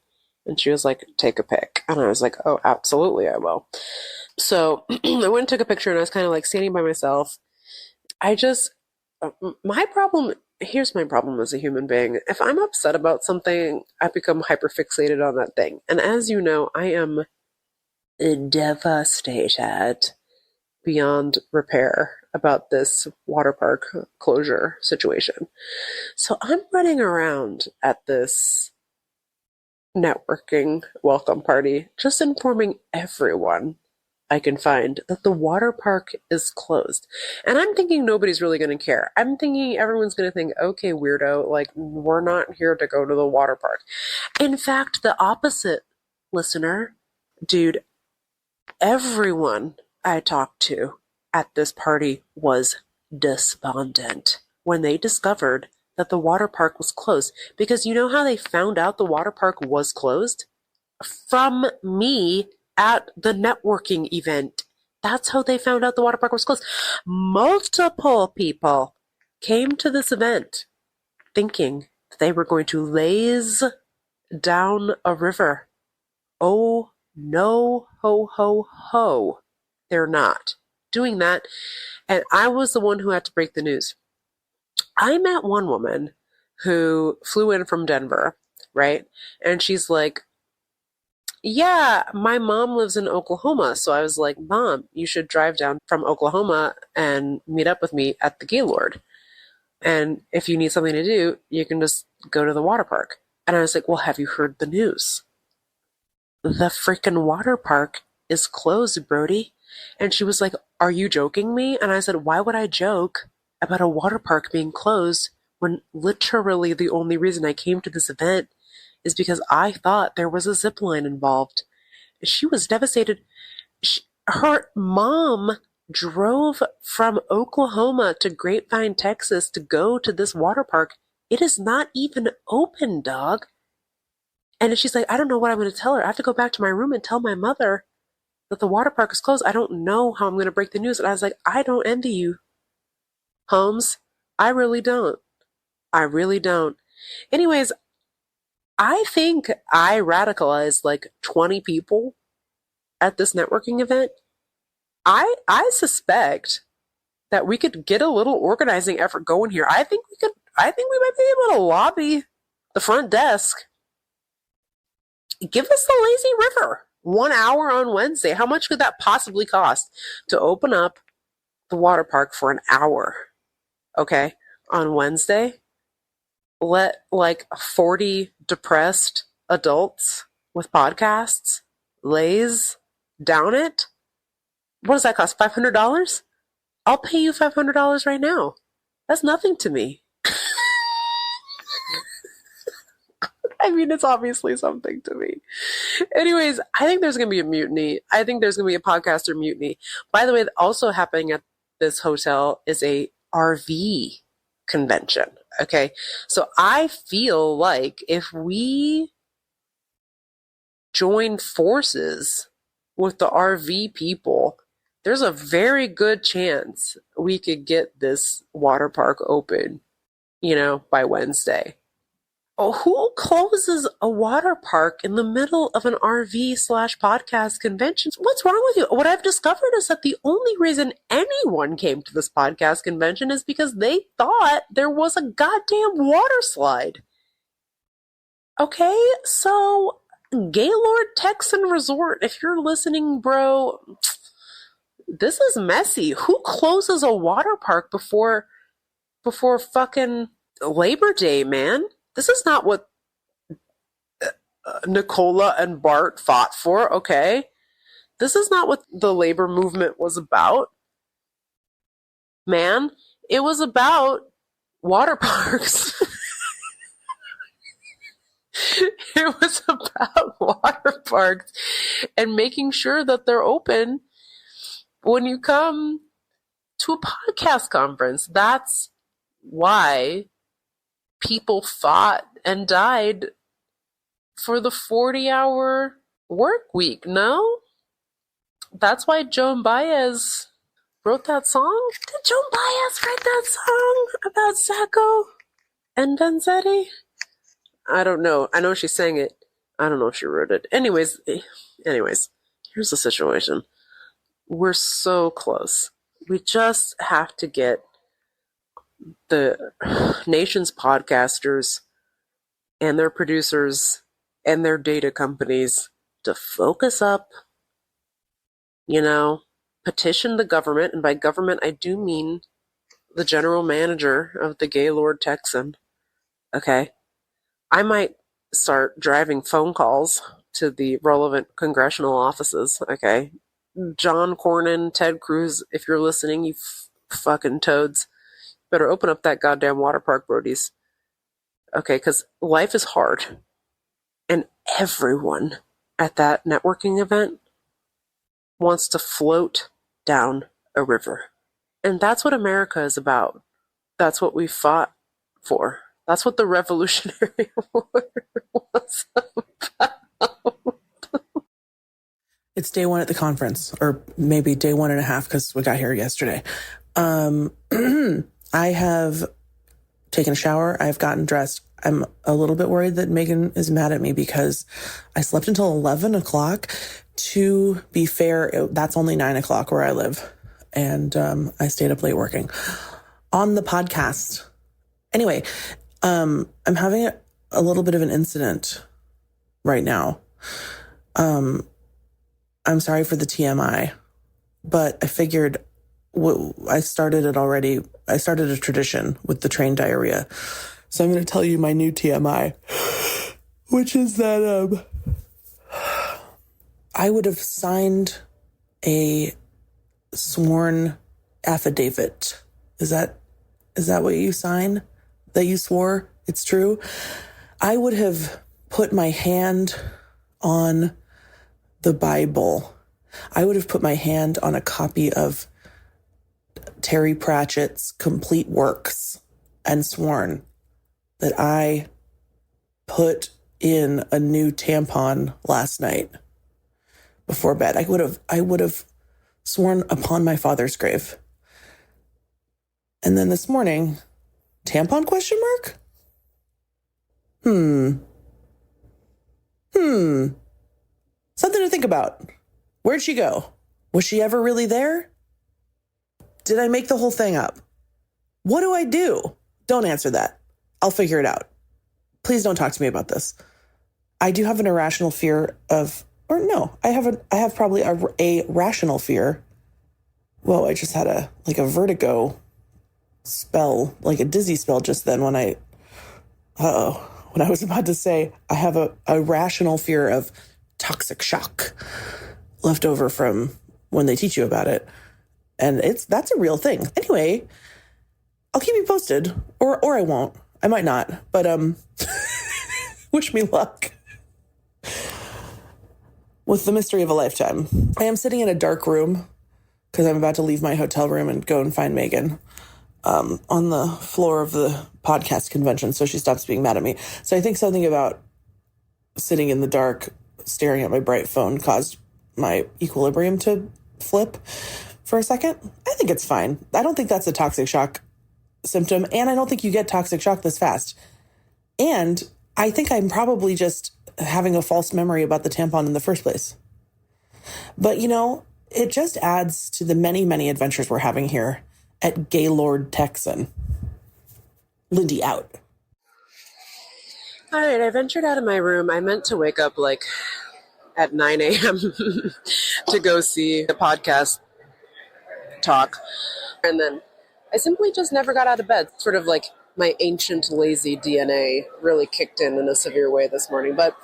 And she was like, take a pic. And I was like, oh, absolutely, I will. So I went and took a picture and I was kind of like standing by myself. Here's my problem as a human being. If I'm upset about something, I become hyperfixated on that thing. And as you know, I am devastated beyond repair about this water park closure situation. So I'm running around at this networking welcome party, just informing everyone I can find that the water park is closed. And I'm thinking nobody's really going to care. I'm thinking everyone's going to think, okay, weirdo, like, we're not here to go to the water park. In fact, the opposite, listener, dude, Everyone I talked to at this party was despondent when they discovered that the water park was closed. Because you know how they found out the water park was closed? From me at the networking event. That's how they found out the water park was closed. Multiple people came to this event thinking that they were going to laze down a river. Oh, no, ho, ho, ho. They're not doing that. And I was the one who had to break the news. I met one woman who flew in from Denver, right? And she's like, yeah, my mom lives in Oklahoma. So I was like, Mom, you should drive down from Oklahoma and meet up with me at the Gaylord. And if you need something to do, you can just go to the water park. And I was like, well, have you heard the news? The freaking water park is closed, Brody. And she was like, are you joking me? And I said, why would I joke about a water park being closed when literally the only reason I came to this event is because I thought there was a zip line involved. She was devastated. Her mom drove from Oklahoma to Grapevine, Texas to go to this water park. It is not even open, dog. And she's like, I don't know what I'm going to tell her. I have to go back to my room and tell my mother that the water park is closed. I don't know how I'm going to break the news. And I was like, I don't envy you, Holmes. I really don't. I really don't. Anyways, I think I radicalized like 20 people at this networking event. I suspect that we could get a little organizing effort going here. I think we might be able to lobby the front desk. Give us the lazy river. 1 hour on Wednesday. How much could that possibly cost to open up the water park for an hour? Okay, on Wednesday, let like 40 depressed adults with podcasts laze down it. What does that cost? $500? I'll pay you $500 right now. That's nothing to me. I mean, it's obviously something to me. Anyways, I think there's going to be a mutiny. I think there's going to be a podcaster mutiny. By the way, also happening at this hotel is a RV convention. Okay. So I feel like if we join forces with the RV people, there's a very good chance we could get this water park open, by Wednesday. Oh, who closes a water park in the middle of an RV/podcast convention? What's wrong with you? What I've discovered is that the only reason anyone came to this podcast convention is because they thought there was a goddamn water slide. Okay, so Gaylord Texan Resort, if you're listening, bro, this is messy. Who closes a water park before fucking Labor Day, man? This is not what Nicola and Bart fought for, okay? This is not what the labor movement was about. Man, it was about water parks. It was about water parks and making sure that they're open when you come to a podcast conference. That's why people fought and died for the 40-hour work week, no? That's why Joan Baez wrote that song? Did Joan Baez write that song about Sacco and Vanzetti? I don't know. I know she sang it. I don't know if she wrote it. Anyways, here's the situation. We're so close. We just have to get the nation's podcasters and their producers and their data companies to focus up, petition the government. And by government, I do mean the general manager of the Gaylord Texan. Okay. I might start driving phone calls to the relevant congressional offices. Okay. John Cornyn, Ted Cruz, if you're listening, you fucking toads, better open up that goddamn water park, brodies. Okay, because life is hard. And everyone at that networking event wants to float down a river. And that's what America is about. That's what we fought for. That's what the Revolutionary War was about. It's day one at the conference, or maybe day 1.5 because we got here yesterday. I have taken a shower. I've gotten dressed. I'm a little bit worried that Meagan is mad at me because I slept until 11 o'clock. To be fair, that's only 9 o'clock where I live. And I stayed up late working on the podcast. Anyway, I'm having a little bit of an incident right now. I'm sorry for the TMI, but I figured I started it already. I started a tradition with the train diarrhea. So I'm going to tell you my new TMI, which is that I would have signed a sworn affidavit. Is that what you sign? That you swore it's true? I would have put my hand on the Bible. I would have put my hand on a copy of Terry Pratchett's complete works and sworn that I put in a new tampon last night before bed. I would have sworn upon my father's grave. And then this morning, tampon question mark? Something to think about. Where'd she go? Was she ever really there? Did I make the whole thing up? What do I do? Don't answer that. I'll figure it out. Please don't talk to me about this. I do have an irrational fear of, or no, I have probably a rational fear. Whoa, I just had a vertigo spell, like a dizzy spell just then when I was about to say I have a rational fear of toxic shock left over from when they teach you about it. And that's a real thing. Anyway, I'll keep you posted, or I won't. I might not, but wish me luck with the mystery of a lifetime. I am sitting in a dark room because I'm about to leave my hotel room and go and find Meagan on the floor of the podcast convention, so she stops being mad at me. So I think something about sitting in the dark, staring at my bright phone caused my equilibrium to flip for a second. I think it's fine. I don't think that's a toxic shock symptom, and I don't think you get toxic shock this fast. And I think I'm probably just having a false memory about the tampon in the first place. But, it just adds to the many, many adventures we're having here at Gaylord Texan. Lindy out. All right, I ventured out of my room. I meant to wake up at 9 a.m. to go see the podcast talk. And then I simply just never got out of bed. Sort of like my ancient lazy DNA really kicked in a severe way this morning. But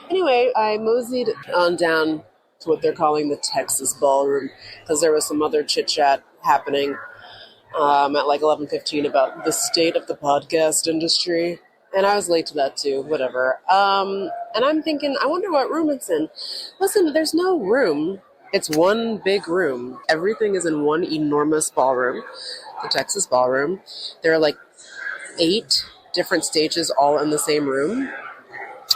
anyway, I moseyed on down to what they're calling the Texas Ballroom because there was some other chit-chat happening at 11:15 about the state of the podcast industry. And I was late to that too, whatever. And I'm thinking, I wonder what room it's in. Listen, there's no room. It's one big room. Everything is in one enormous ballroom, the Texas Ballroom. There are 8 different stages all in the same room.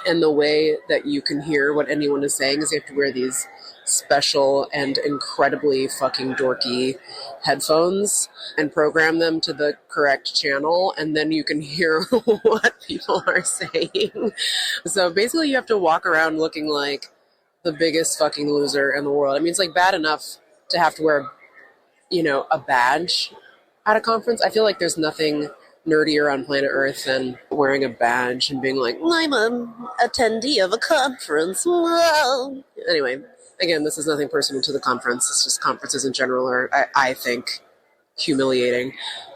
And the way that you can hear what anyone is saying is you have to wear these special and incredibly fucking dorky headphones and program them to the correct channel, and then you can hear what people are saying. So basically you have to walk around looking like the biggest fucking loser in the world. I mean, it's bad enough to have to wear, a badge at a conference. I feel like there's nothing nerdier on planet Earth than wearing a badge and being like, I'm an attendee of a conference. Whoa. Anyway, again, this is nothing personal to the conference. It's just conferences in general are, I think, humiliating.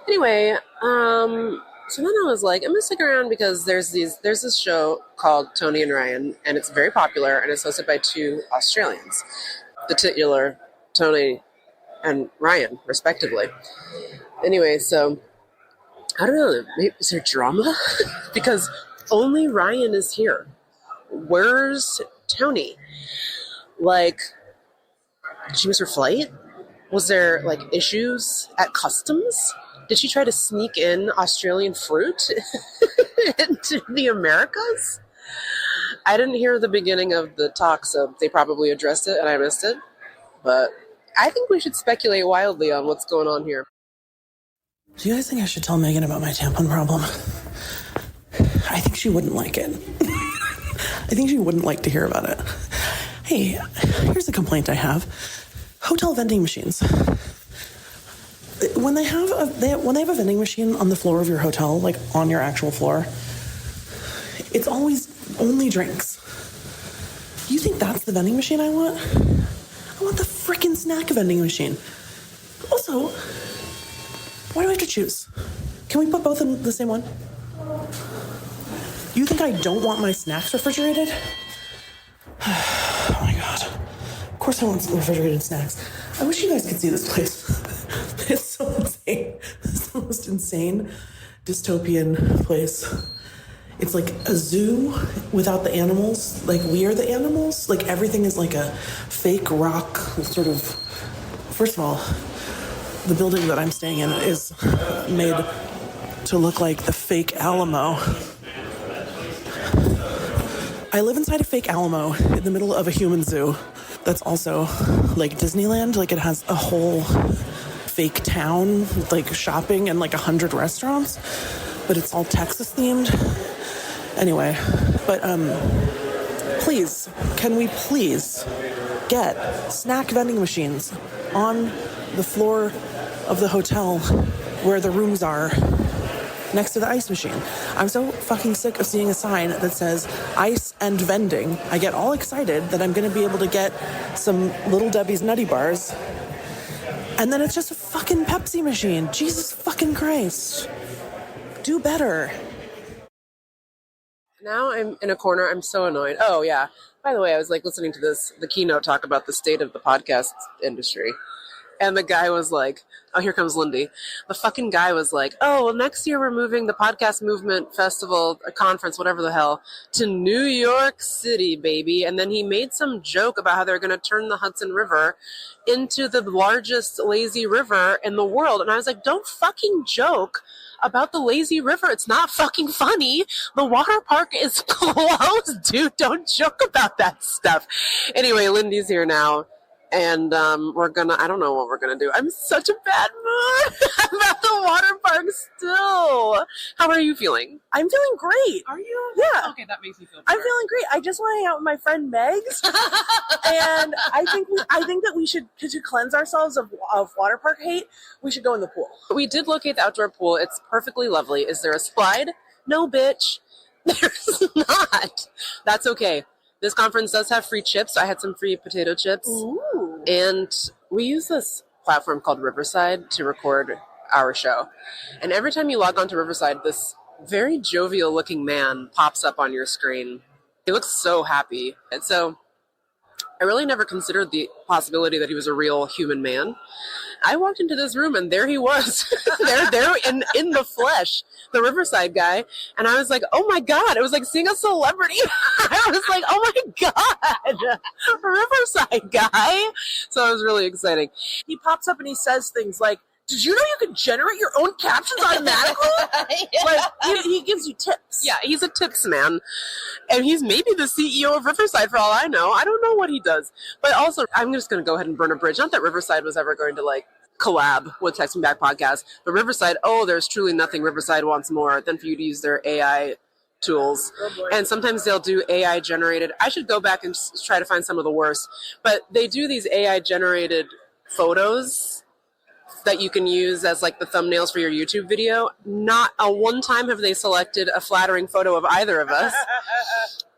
Anyway, so then I was like, I'm going to stick around because there's this show called Tony and Ryan, and it's very popular, and it's hosted by 2 Australians, the titular Tony and Ryan, respectively. Anyway, so I don't know, is there drama? Because only Ryan is here. Where's Tony? Did she miss her flight? Was there, like, issues at customs? Did she try to sneak in Australian fruit into the Americas? I didn't hear the beginning of the talk, so they probably addressed it and I missed it. But I think we should speculate wildly on what's going on here. Do you guys think I should tell Megan about my tampon problem? I think she wouldn't like it. I think she wouldn't like to hear about it. Hey, here's a complaint I have. Hotel vending machines. When they have a vending machine on the floor of your hotel, like on your actual floor, it's always only drinks. You think that's the vending machine I want? I want the frickin' snack vending machine. Also, why do I have to choose? Can we put both in the same one? You think I don't want my snacks refrigerated? Oh my God. Of course I want some refrigerated snacks. I wish you guys could see this place. It's so insane. It's the most insane dystopian place. It's like a zoo without the animals. Like, we are the animals. Like, everything is like a fake rock sort of... First of all, the building that I'm staying in is made to look like the fake Alamo. I live inside a fake Alamo in the middle of a human zoo that's also like Disneyland. Like, it has a whole fake town with like shopping and like 100 restaurants, but it's all Texas themed. Anyway, but please, can we please get snack vending machines on the floor of the hotel where the rooms are next to the ice machine? I'm so fucking sick of seeing a sign that says ice and vending. I get all excited that I'm going to be able to get some Little Debbie's Nutty Bars, and then it's just a fucking Pepsi machine. Jesus fucking Christ. Do better. Now I'm in a corner. I'm so annoyed. Oh, yeah. By the way, I was like listening to the keynote talk about the state of the podcast industry. And the guy was like, oh, here comes Lindy. The fucking guy was like, oh, well, next year we're moving the Podcast Movement Festival, a conference, whatever the hell, to New York City, baby. And then he made some joke about how they're going to turn the Hudson River into the largest lazy river in the world. And I was like, don't fucking joke about the lazy river. It's not fucking funny. The water park is closed, dude. Don't joke about that stuff. Anyway, Lindy's here now. And we're gonna, I don't know what we're gonna do. I'm such a bad mood about the water park still. How are you feeling? I'm feeling great. Are you? Yeah. Okay, that makes me feel better. I'm feeling great. I just want to hang out with my friend Megs. And I think that we should, to cleanse ourselves of water park hate, we should go in the pool. We did locate the outdoor pool. It's perfectly lovely. Is there a slide? No, bitch. There's not. That's okay. This conference does have free chips. I had some free potato chips. Ooh. And we use this platform called Riverside to record our show. And every time you log on to Riverside, this very jovial looking man pops up on your screen. He looks so happy. And so I really never considered the possibility that he was a real human man. I walked into this room and there he was, there in the flesh, the Riverside guy. And I was like, oh my God, it was like seeing a celebrity. I was like, oh my God, Riverside guy. So it was really exciting. He pops up and he says things like, did you know you could generate your own captions automatically? Yeah. Like, he gives you tips. Yeah, he's a tips man. And he's maybe the CEO of Riverside for all I know. I don't know what he does. But also, I'm just going to go ahead and burn a bridge. Not that Riverside was ever going to, like, collab with Text Me Back podcast. But Riverside, there's truly nothing Riverside wants more than for you to use their AI tools. Oh, and sometimes they'll do AI generated. I should go back and try to find some of the worst. But they do these AI generated photos that you can use as like the thumbnails for your YouTube video. Not a one time have they selected a flattering photo of either of us.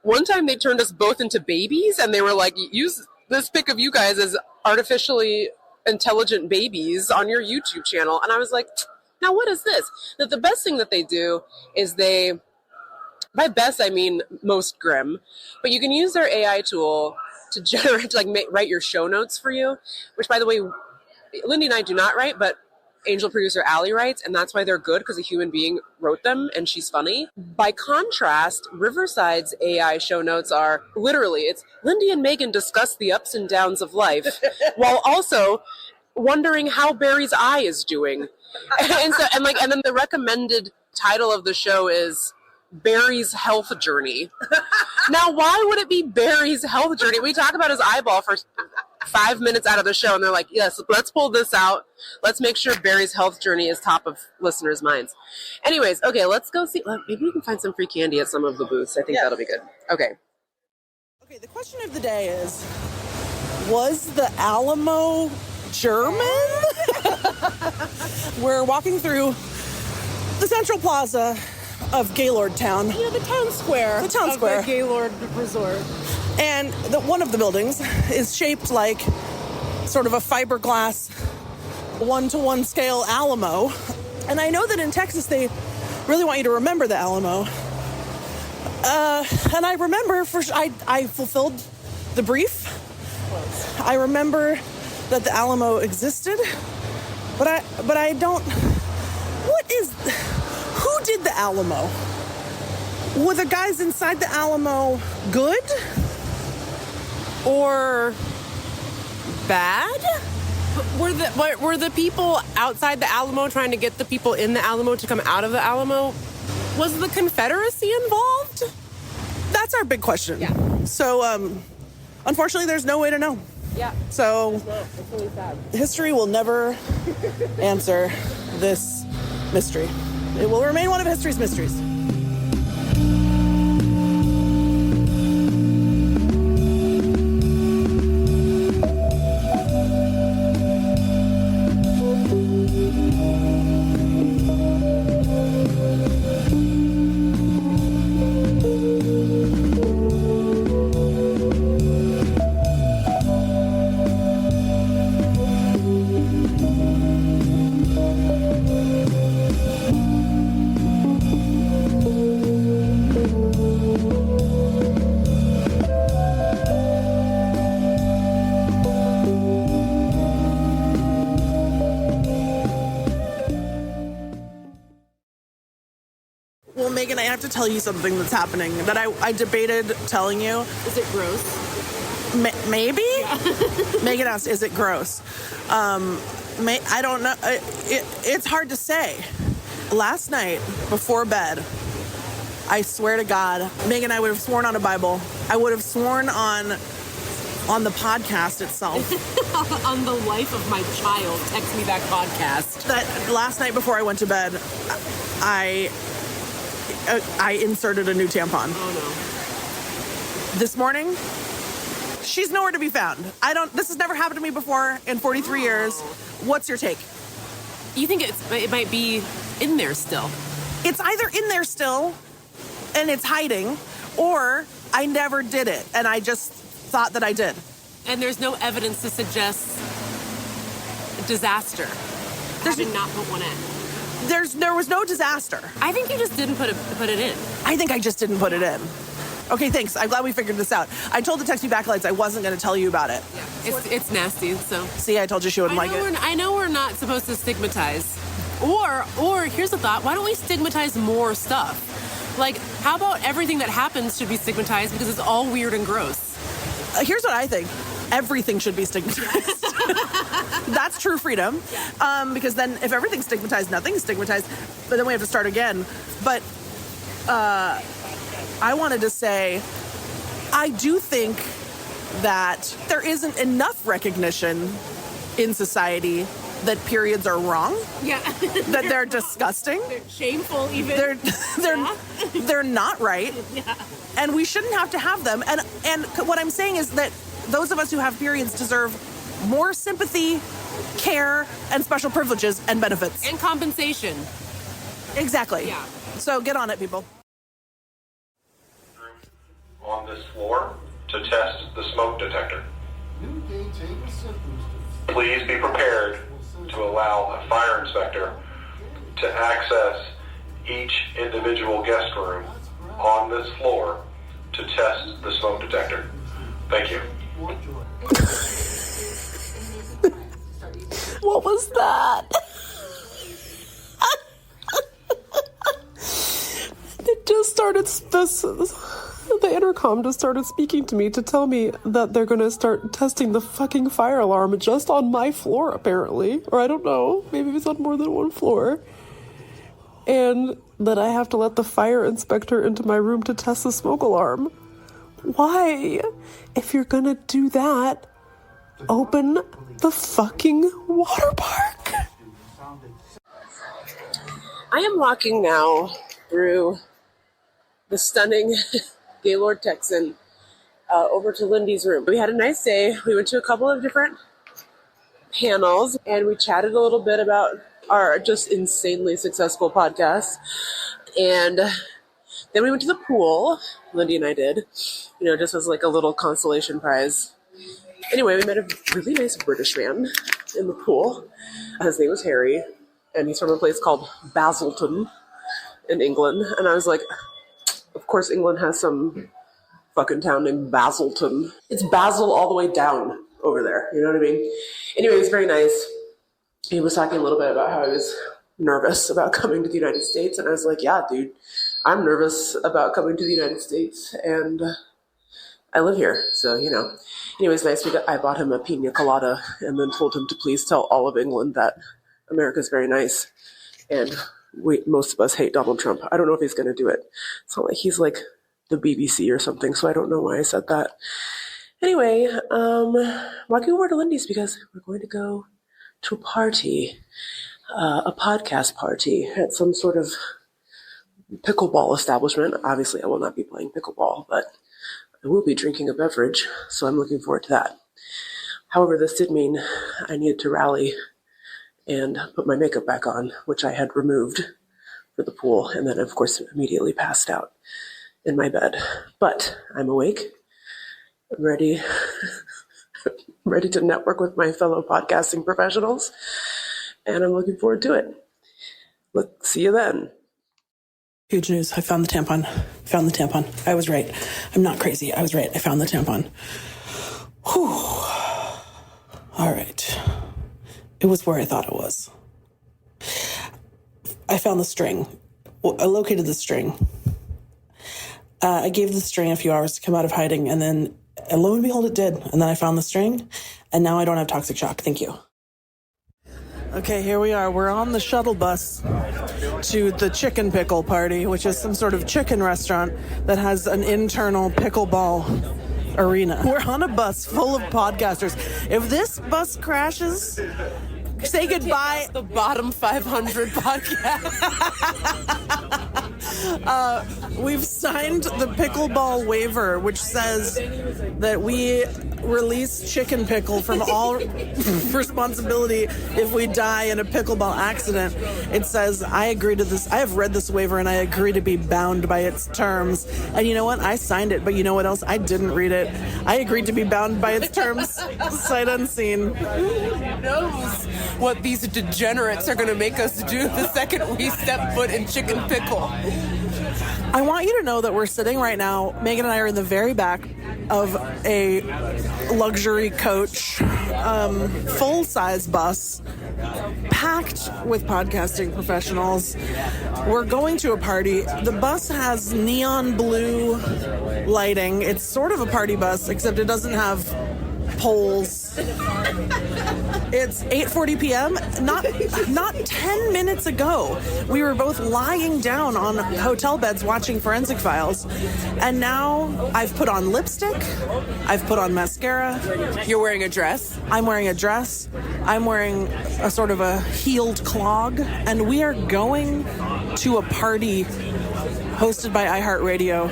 One time they turned us both into babies and they were like, use this pic of you guys as artificially intelligent babies on your YouTube channel. And I was like, now what is this? That the best thing that they do is by best I mean most grim, but you can use their AI tool to generate, write your show notes for you, which by the way, Lindy and I do not write, but Angel producer Allie writes, and that's why they're good, because a human being wrote them and she's funny. By contrast, Riverside's AI show notes are literally, it's Lindy and Meagan discuss the ups and downs of life while also wondering how Barry's eye is doing. And then the recommended title of the show is Barry's Health Journey. Now, why would it be Barry's Health Journey? We talk about his eyeball for 5 minutes out of the show, and they're like, yes, let's pull this out. Let's make sure Barry's health journey is top of listeners' minds. Anyways, okay, let's go see. Maybe we can find some free candy at some of the booths. I think that'll be good. Okay. Okay, the question of the day is, was the Alamo German? We're walking through the Central Plaza of Gaylord Town. Yeah, the town square. The town square. Of the Gaylord Resort. And one of the buildings is shaped like sort of a fiberglass 1-to-1 scale Alamo. And I know that in Texas they really want you to remember the Alamo. And I remember I fulfilled the brief. I remember that the Alamo existed, but I don't. Who did the Alamo? Were the guys inside the Alamo good or bad? Were the people outside the Alamo trying to get the people in the Alamo to come out of the Alamo? Was the Confederacy involved? That's our big question. Yeah. So, unfortunately, there's no way to know. Yeah. So, It's really sad. history will never answer this mystery. It will remain one of history's mysteries. Well, Megan, I have to tell you something that's happening that I debated telling you. Is it gross? Maybe? Megan asked, is it gross? I don't know. It's hard to say. Last night, before bed, I swear to God, Megan, I would have sworn on a Bible. I would have sworn on the podcast itself. On the life of my child, Text Me Back podcast. That last night before I went to bed, I inserted a new tampon. Oh no. This morning, she's nowhere to be found. This has never happened to me before in 43 years. What's your take? You think it might be in there still? It's either in there still and it's hiding, or I never did it and I just thought that I did. And there's no evidence to suggest disaster. Having not put one in. There was no disaster. I think you just didn't put it in. I think I just didn't put it in. Okay, thanks. I'm glad we figured this out. I told the Text Me Back lights I wasn't going to tell you about it. Yeah. It's nasty, so. See, I told you she wouldn't like it. I know we're not supposed to stigmatize. Or here's the thought, why don't we stigmatize more stuff? Like, how about everything that happens should be stigmatized because it's all weird and gross? Here's what I think. Everything should be stigmatized. That's true freedom. Because then if everything's stigmatized, nothing's stigmatized. But then we have to start again. But I wanted to say, I do think that there isn't enough recognition in society that periods are wrong. Yeah. That they're disgusting. They're shameful even. They're not right. Yeah. And we shouldn't have to have them. And what I'm saying is that those of us who have periods deserve more sympathy, care, and special privileges and benefits. And compensation. Exactly. Yeah. So get on it, people. On this floor to test the smoke detector. Please be prepared to allow a fire inspector to access each individual guest room on this floor to test the smoke detector. Thank you. What was that? the intercom just started speaking to me to tell me that they're going to start testing the fucking fire alarm just on my floor, apparently. Or I don't know. Maybe it's on more than one floor. And that I have to let the fire inspector into my room to test the smoke alarm. Why? If you're going to do that, open the fucking water park. I am walking now through the stunning Gaylord Texan over to Lindy's room. We had a nice day. We went to a couple of different panels and we chatted a little bit about our just insanely successful podcast. And then we went to the pool. Lindy and I did, just as like a little consolation prize. Anyway, we met a really nice British man in the pool. His name was Harry, and he's from a place called Basildon in England. And I was like, of course England has some fucking town named Basildon. It's Basel all the way down over there, you know what I mean? Anyway, it was very nice. He was talking a little bit about how he was nervous about coming to the United States. And I was like, yeah, dude, I'm nervous about coming to the United States. And I live here, so, Anyways, nice. I bought him a pina colada and then told him to please tell all of England that America's very nice. And most of us hate Donald Trump. I don't know if he's going to do it. It's not like he's like the BBC or something, so I don't know why I said that. Anyway, walking over to Lindy's because we're going to go to a party, a podcast party at some sort of pickleball establishment. Obviously, I will not be playing pickleball, but I will be drinking a beverage, so I'm looking forward to that. However, this did mean I needed to rally and put my makeup back on, which I had removed for the pool, and then, of course, immediately passed out in my bed. But I'm awake. I'm ready to network with my fellow podcasting professionals, and I'm looking forward to it. See you then. Huge news. I found the tampon. I was right. I'm not crazy. I was right. I found the tampon. Whew. All right. It was where I thought it was. I found the string. I located the string. I gave the string a few hours to come out of hiding, and lo and behold, it did. And then I found the string, and now I don't have toxic shock. Thank you. Okay, here we are. We're on the shuttle bus to the Chicken Pickle Party, which is some sort of chicken restaurant that has an internal pickleball arena. We're on a bus full of podcasters. If this bus crashes, say goodbye. The bottom 500 podcast. We've signed the pickleball waiver, which says that we release Chicken Pickle from all responsibility if we die in a pickleball accident. It says, I agree to this. I have read this waiver and I agree to be bound by its terms. And you know what? I signed it, but you know what else? I didn't read it. I agreed to be bound by its terms, sight unseen. Who knows what these degenerates are going to make us do the second we step foot in Chicken Pickle. I want you to know that we're sitting right now, Megan and I are in the very back of a luxury coach, full-size bus, packed with podcasting professionals. We're going to a party. The bus has neon blue lighting. It's sort of a party bus, except it doesn't have poles. It's 8:40 p.m. Not 10 minutes ago, we were both lying down on hotel beds watching Forensic Files, and now I've put on lipstick, I've put on mascara. You're wearing a dress? I'm wearing a dress. I'm wearing a sort of a heeled clog, and we are going to a party hosted by iHeartRadio,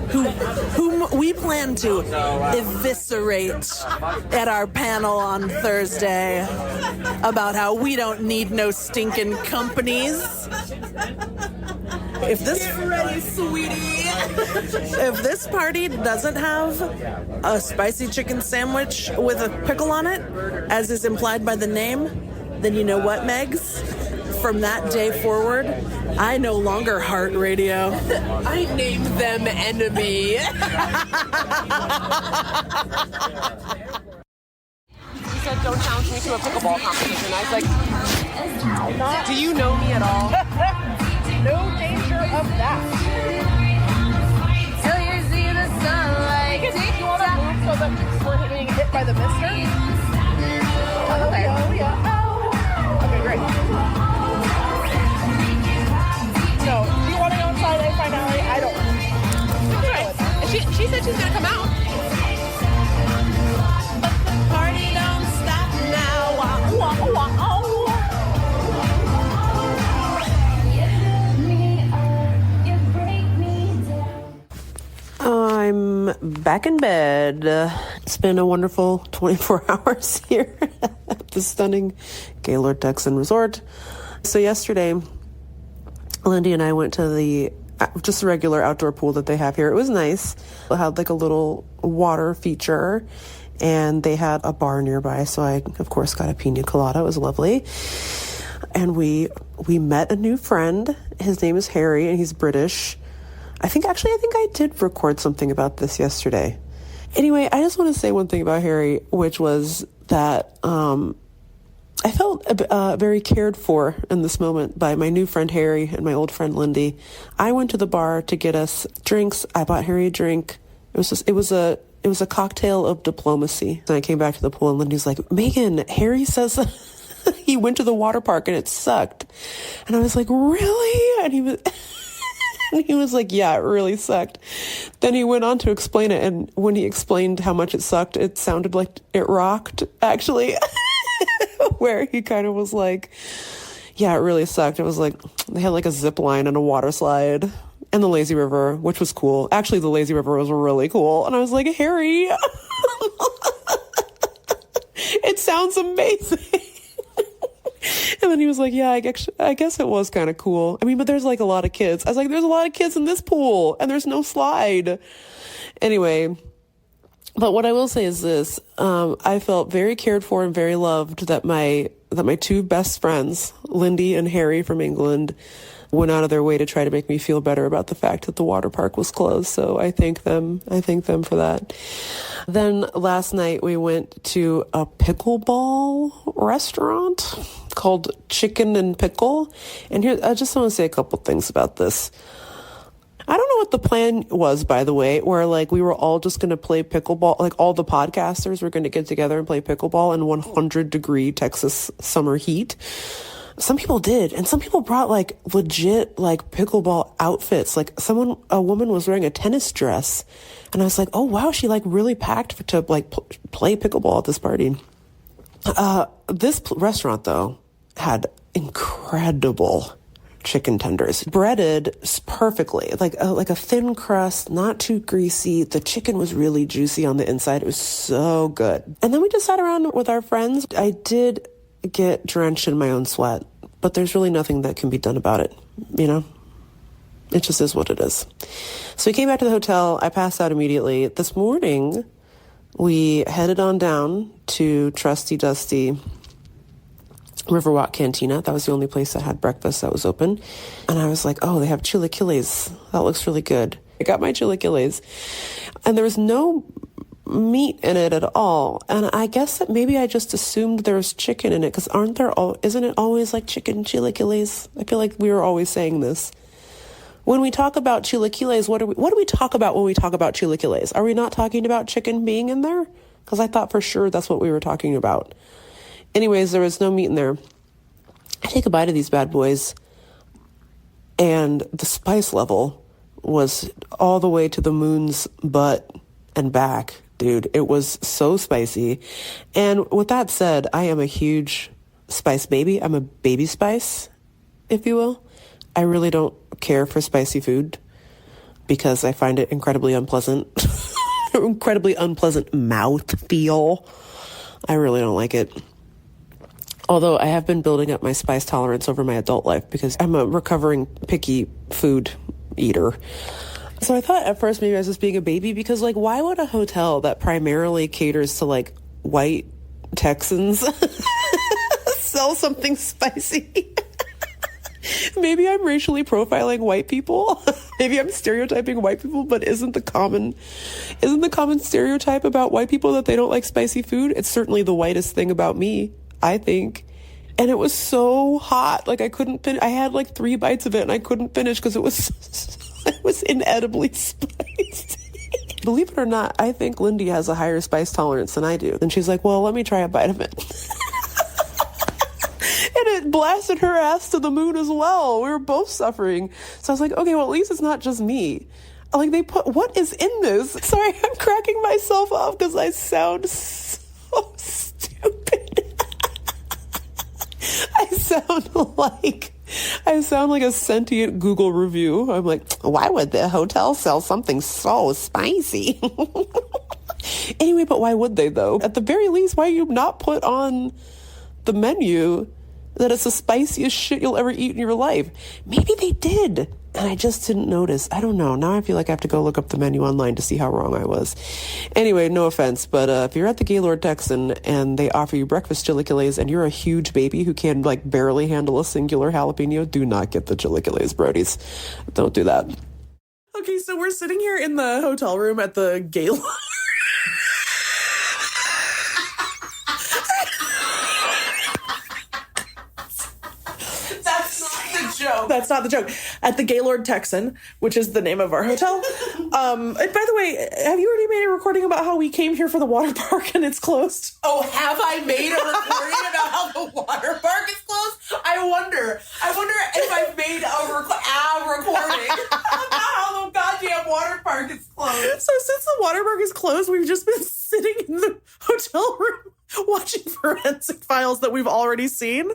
whom we plan to eviscerate at our panel on Thursday about how we don't need no stinking companies. If this Get ready, sweetie. If this party doesn't have a spicy chicken sandwich with a pickle on it, as is implied by the name, then you know what, Megs? From that day forward, I no longer heart radio. I named them enemy. He said, don't challenge me to a pickleball competition. I was like, do you know me at all? No danger of that. Dave, you want to move so that we're being hit by the mister? Okay. Okay, great. So, do you want to go inside and find Allie? I don't know. Okay. She said she's gonna come out. But the party don't stop now. I'm back in bed. It's been a wonderful 24 hours here at the stunning Gaylord Texan resort. So yesterday, Lindy and I went to the just a regular outdoor pool that they have here. It was nice. It had like a little water feature, and they had a bar nearby, so I, of course, got a pina colada. It was lovely. And we met a new friend. His name is Harry, and he's British. I think I did record something about this yesterday. Anyway, I just want to say one thing about Harry, which was that I felt very cared for in this moment by my new friend Harry and my old friend Lindy. I went to the bar to get us drinks. I bought Harry a drink. It was a cocktail of diplomacy. And I came back to the pool, and Lindy's like, Meagan, Harry says he went to the water park and it sucked. And I was like, really? And he was like, yeah, it really sucked. Then he went on to explain it, and when he explained how much it sucked, it sounded like it rocked, actually. Where he kind of was like, yeah, it really sucked. It was like, they had like a zip line and a water slide and the lazy river, which was cool. Actually, the lazy river was really cool. And I was like, Harry, it sounds amazing. And then he was like, yeah, I guess it was kind of cool. I mean, but there's like a lot of kids. I was like, there's a lot of kids in this pool and there's no slide. Anyway, but what I will say is this, I felt very cared for and very loved that my two best friends, Lindy and Harry from England, went out of their way to try to make me feel better about the fact that the water park was closed. So I thank them for that. Then last night we went to a pickleball restaurant called Chicken and Pickle. And here, I just want to say a couple things about this. I don't know what the plan was, by the way, where like we were all just going to play pickleball, like all the podcasters were going to get together and play pickleball in 100-degree Texas summer heat. Some people did, and some people brought like legit like pickleball outfits. Like a woman was wearing a tennis dress, and I was like, oh wow, she like really packed to like play pickleball at this party. This restaurant though had incredible chicken tenders, breaded perfectly, like a thin crust, not too greasy. The chicken was really juicy on the inside. It was so good. And then we just sat around with our friends. I did get drenched in my own sweat, but there's really nothing that can be done about it. You know, it just is what it is. So we came back to the hotel. I passed out immediately. This morning, we headed on down to Trusty Dusty Riverwalk Cantina. That was the only place that had breakfast that was open. And I was like, oh, they have chilaquiles. That looks really good. I got my chilaquiles. And there was no meat in it at all. And I guess that maybe I just assumed there was chicken in it, because isn't it always like chicken chilaquiles? I feel like we were always saying this. When we talk about chilaquiles, what do we talk about when we talk about chilaquiles? Are we not talking about chicken being in there? Because I thought for sure that's what we were talking about. Anyways, there was no meat in there. I take a bite of these bad boys, and the spice level was all the way to the moon's butt and back. Dude, it was so spicy. And with that said, I am a huge spice baby. I'm a baby spice, if you will. I really don't care for spicy food because I find it incredibly unpleasant. Incredibly unpleasant mouth feel. I really don't like it. Although I have been building up my spice tolerance over my adult life because I'm a recovering picky food eater. So I thought at first maybe I was just being a baby because, like, why would a hotel that primarily caters to, like, white Texans sell something spicy? Maybe I'm racially profiling white people. Maybe I'm stereotyping white people, but isn't the common stereotype about white people that they don't like spicy food? It's certainly the whitest thing about me, I think. And it was so hot. Like I couldn't finish. I had like 3 bites of it and I couldn't finish because it was inedibly spicy. believe it or not, I think Lindy has a higher spice tolerance than I do. And she's like, well, let me try a bite of it. And it blasted her ass to the moon as well. We were both suffering. So I was like, okay, well, at least it's not just me. Like, they put, what is in this? Sorry, I'm cracking myself up because I sound so stupid. I sound like a sentient Google review. I'm like, why would the hotel sell something so spicy? Anyway, but why would they, though? At the very least, why you not put on the menu that it's the spiciest shit you'll ever eat in your life? Maybe they did, and I just didn't notice. I don't know. Now I feel like I have to go look up the menu online to see how wrong I was. Anyway, no offense, but if you're at the Gaylord Texan and they offer you breakfast chilaquiles and you're a huge baby who can like barely handle a singular jalapeno, do not get the chilaquiles, Brodies. Don't do that. Okay, so we're sitting here in the hotel room at the Gaylord. That's not the joke. At the Gaylord Texan, which is the name of our hotel. And by the way, have you already made a recording about how we came here for the water park and it's closed? Oh, have I made a recording about how the water park is closed? I wonder if I've made a recording about how the goddamn water park is closed. So since the water park is closed, we've just been sitting in the hotel room watching forensic files that we've already seen.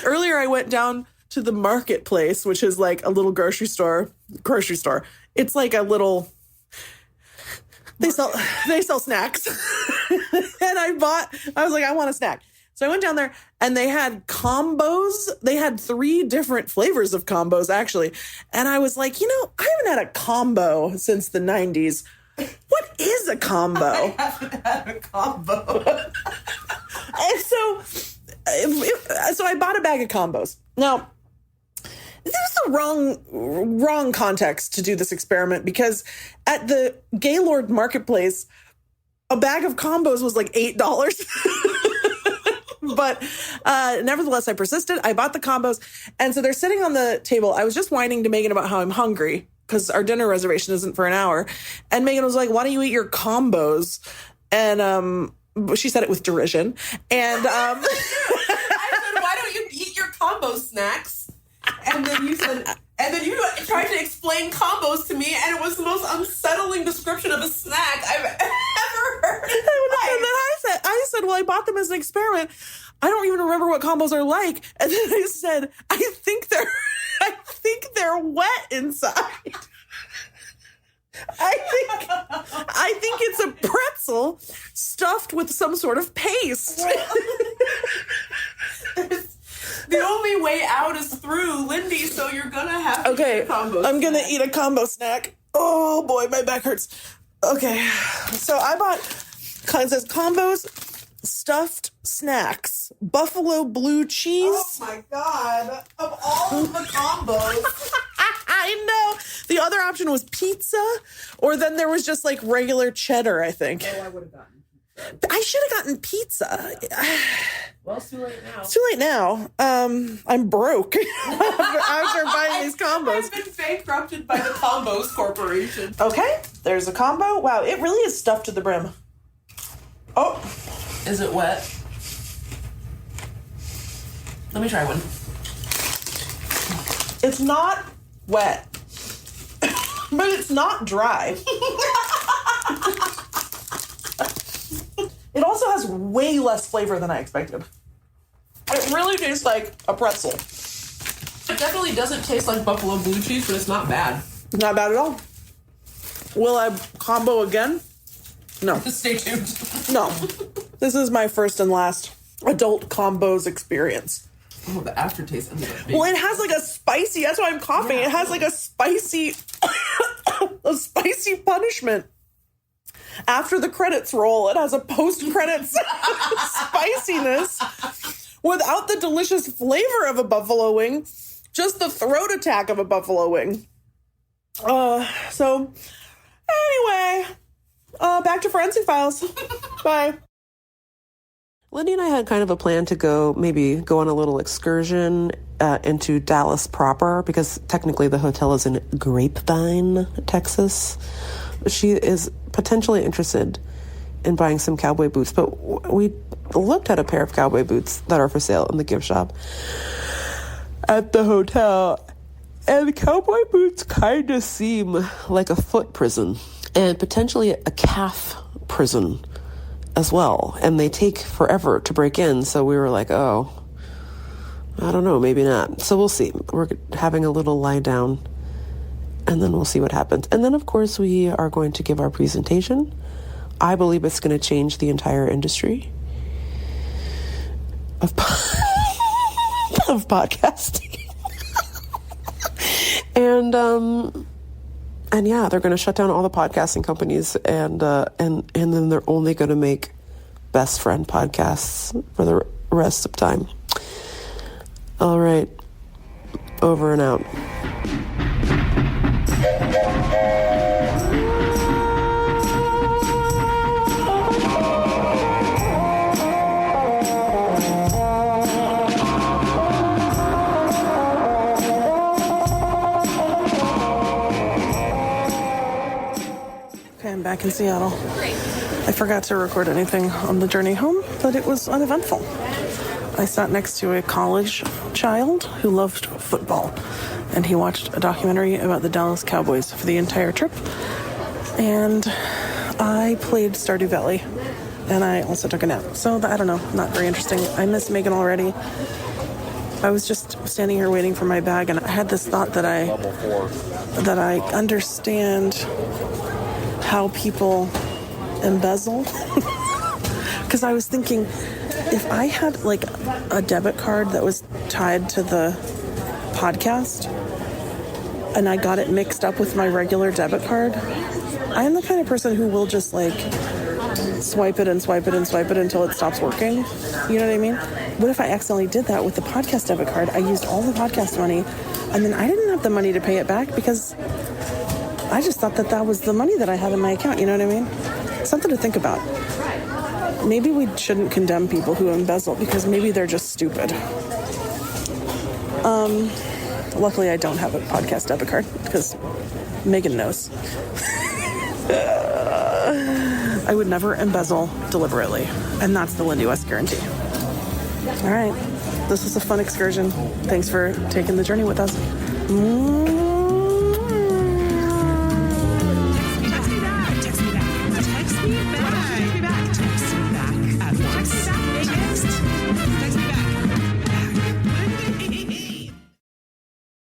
Earlier, I went down to the marketplace, which is like a little grocery store. It's like a little, they sell snacks. And I was like, I want a snack. So I went down there and they had combos. They had 3 different flavors of combos, actually. And I was like, I haven't had a combo since the 90s. What is a combo? I haven't had a combo. And so I bought a bag of combos. Now, this is the wrong context to do this experiment, because at the Gaylord Marketplace, a bag of combos was like $8. But nevertheless, I persisted. I bought the combos. And so they're sitting on the table. I was just whining to Megan about how I'm hungry because our dinner reservation isn't for an hour. And Megan was like, why don't you eat your combos? And she said it with derision. And I said, why don't you eat your combo snacks? And then you tried to explain combos to me, and it was the most unsettling description of a snack I've ever heard. And then I said, well, I bought them as an experiment. I don't even remember what combos are like. And then I said, I think they're wet inside. I think it's a pretzel stuffed with some sort of paste. The only way out is through, Lindy, so you're gonna have to eat a combo I'm gonna snack. eat a combo snack. Oh boy, my back hurts. Okay, so I bought, it says combos, stuffed snacks, buffalo blue cheese. Oh my God, of all of the combos. I know. The other option was pizza, or then there was just like regular cheddar, I think. Oh, I would have gotten pizza. I should have gotten pizza. Well, it's too late now. It's too late now. I'm broke after buying these combos. I've been bankrupted by the Combos Corporation. Okay, there's a combo. Wow, it really is stuffed to the brim. Oh. Is it wet? Let me try one. It's not wet, but it's not dry. It also has way less flavor than I expected. It really tastes like a pretzel. It definitely doesn't taste like buffalo blue cheese, but it's not bad. Not bad at all. Will I combo again? No. Stay tuned. No. This is my first and last adult combos experience. Oh, the aftertaste ended up being... Well, it has like a spicy, that's why I'm coughing. Yeah. It has like a spicy, punishment. After the credits roll, it has a post-credits spiciness without the delicious flavor of a buffalo wing, just the throat attack of a buffalo wing. So, anyway, back to Forensic Files. Bye. Lindy and I had kind of a plan to go on a little excursion into Dallas proper, because technically the hotel is in Grapevine, Texas. she is potentially interested in buying some cowboy boots, but we looked at a pair of cowboy boots that are for sale in the gift shop at the hotel, and the cowboy boots kind of seem like a foot prison and potentially a calf prison as well, and they take forever to break in, so we were like, oh, I don't know, maybe not. So we'll see. We're having a little lie down, and then we'll see what happens. And then, of course, we are going to give our presentation. I believe it's going to change the entire industry of podcasting. And yeah, they're going to shut down all the podcasting companies, and then they're only going to make best friend podcasts for the rest of time. All right, over and out. I'm back in Seattle. I forgot to record anything on the journey home, but it was uneventful. I sat next to a college child who loved football, and he watched a documentary about the Dallas Cowboys for the entire trip, and I played Stardew Valley, and I also took a nap. So, I don't know, not very interesting. I miss Megan already. I was just standing here waiting for my bag, and I had this thought that I understand how people embezzle. Because I was thinking, if I had like a debit card that was tied to the podcast and I got it mixed up with my regular debit card, I'm the kind of person who will just like swipe it and swipe it and swipe it until it stops working. You know what I mean? What if I accidentally did that with the podcast debit card? I used all the podcast money and then I didn't have the money to pay it back because I just thought that was the money that I had in my account, you know what I mean? Something to think about. Maybe we shouldn't condemn people who embezzle because maybe they're just stupid. Luckily, I don't have a podcast debit card because Megan knows. I would never embezzle deliberately, and that's the Lindy West guarantee. All right, this was a fun excursion. Thanks for taking the journey with us.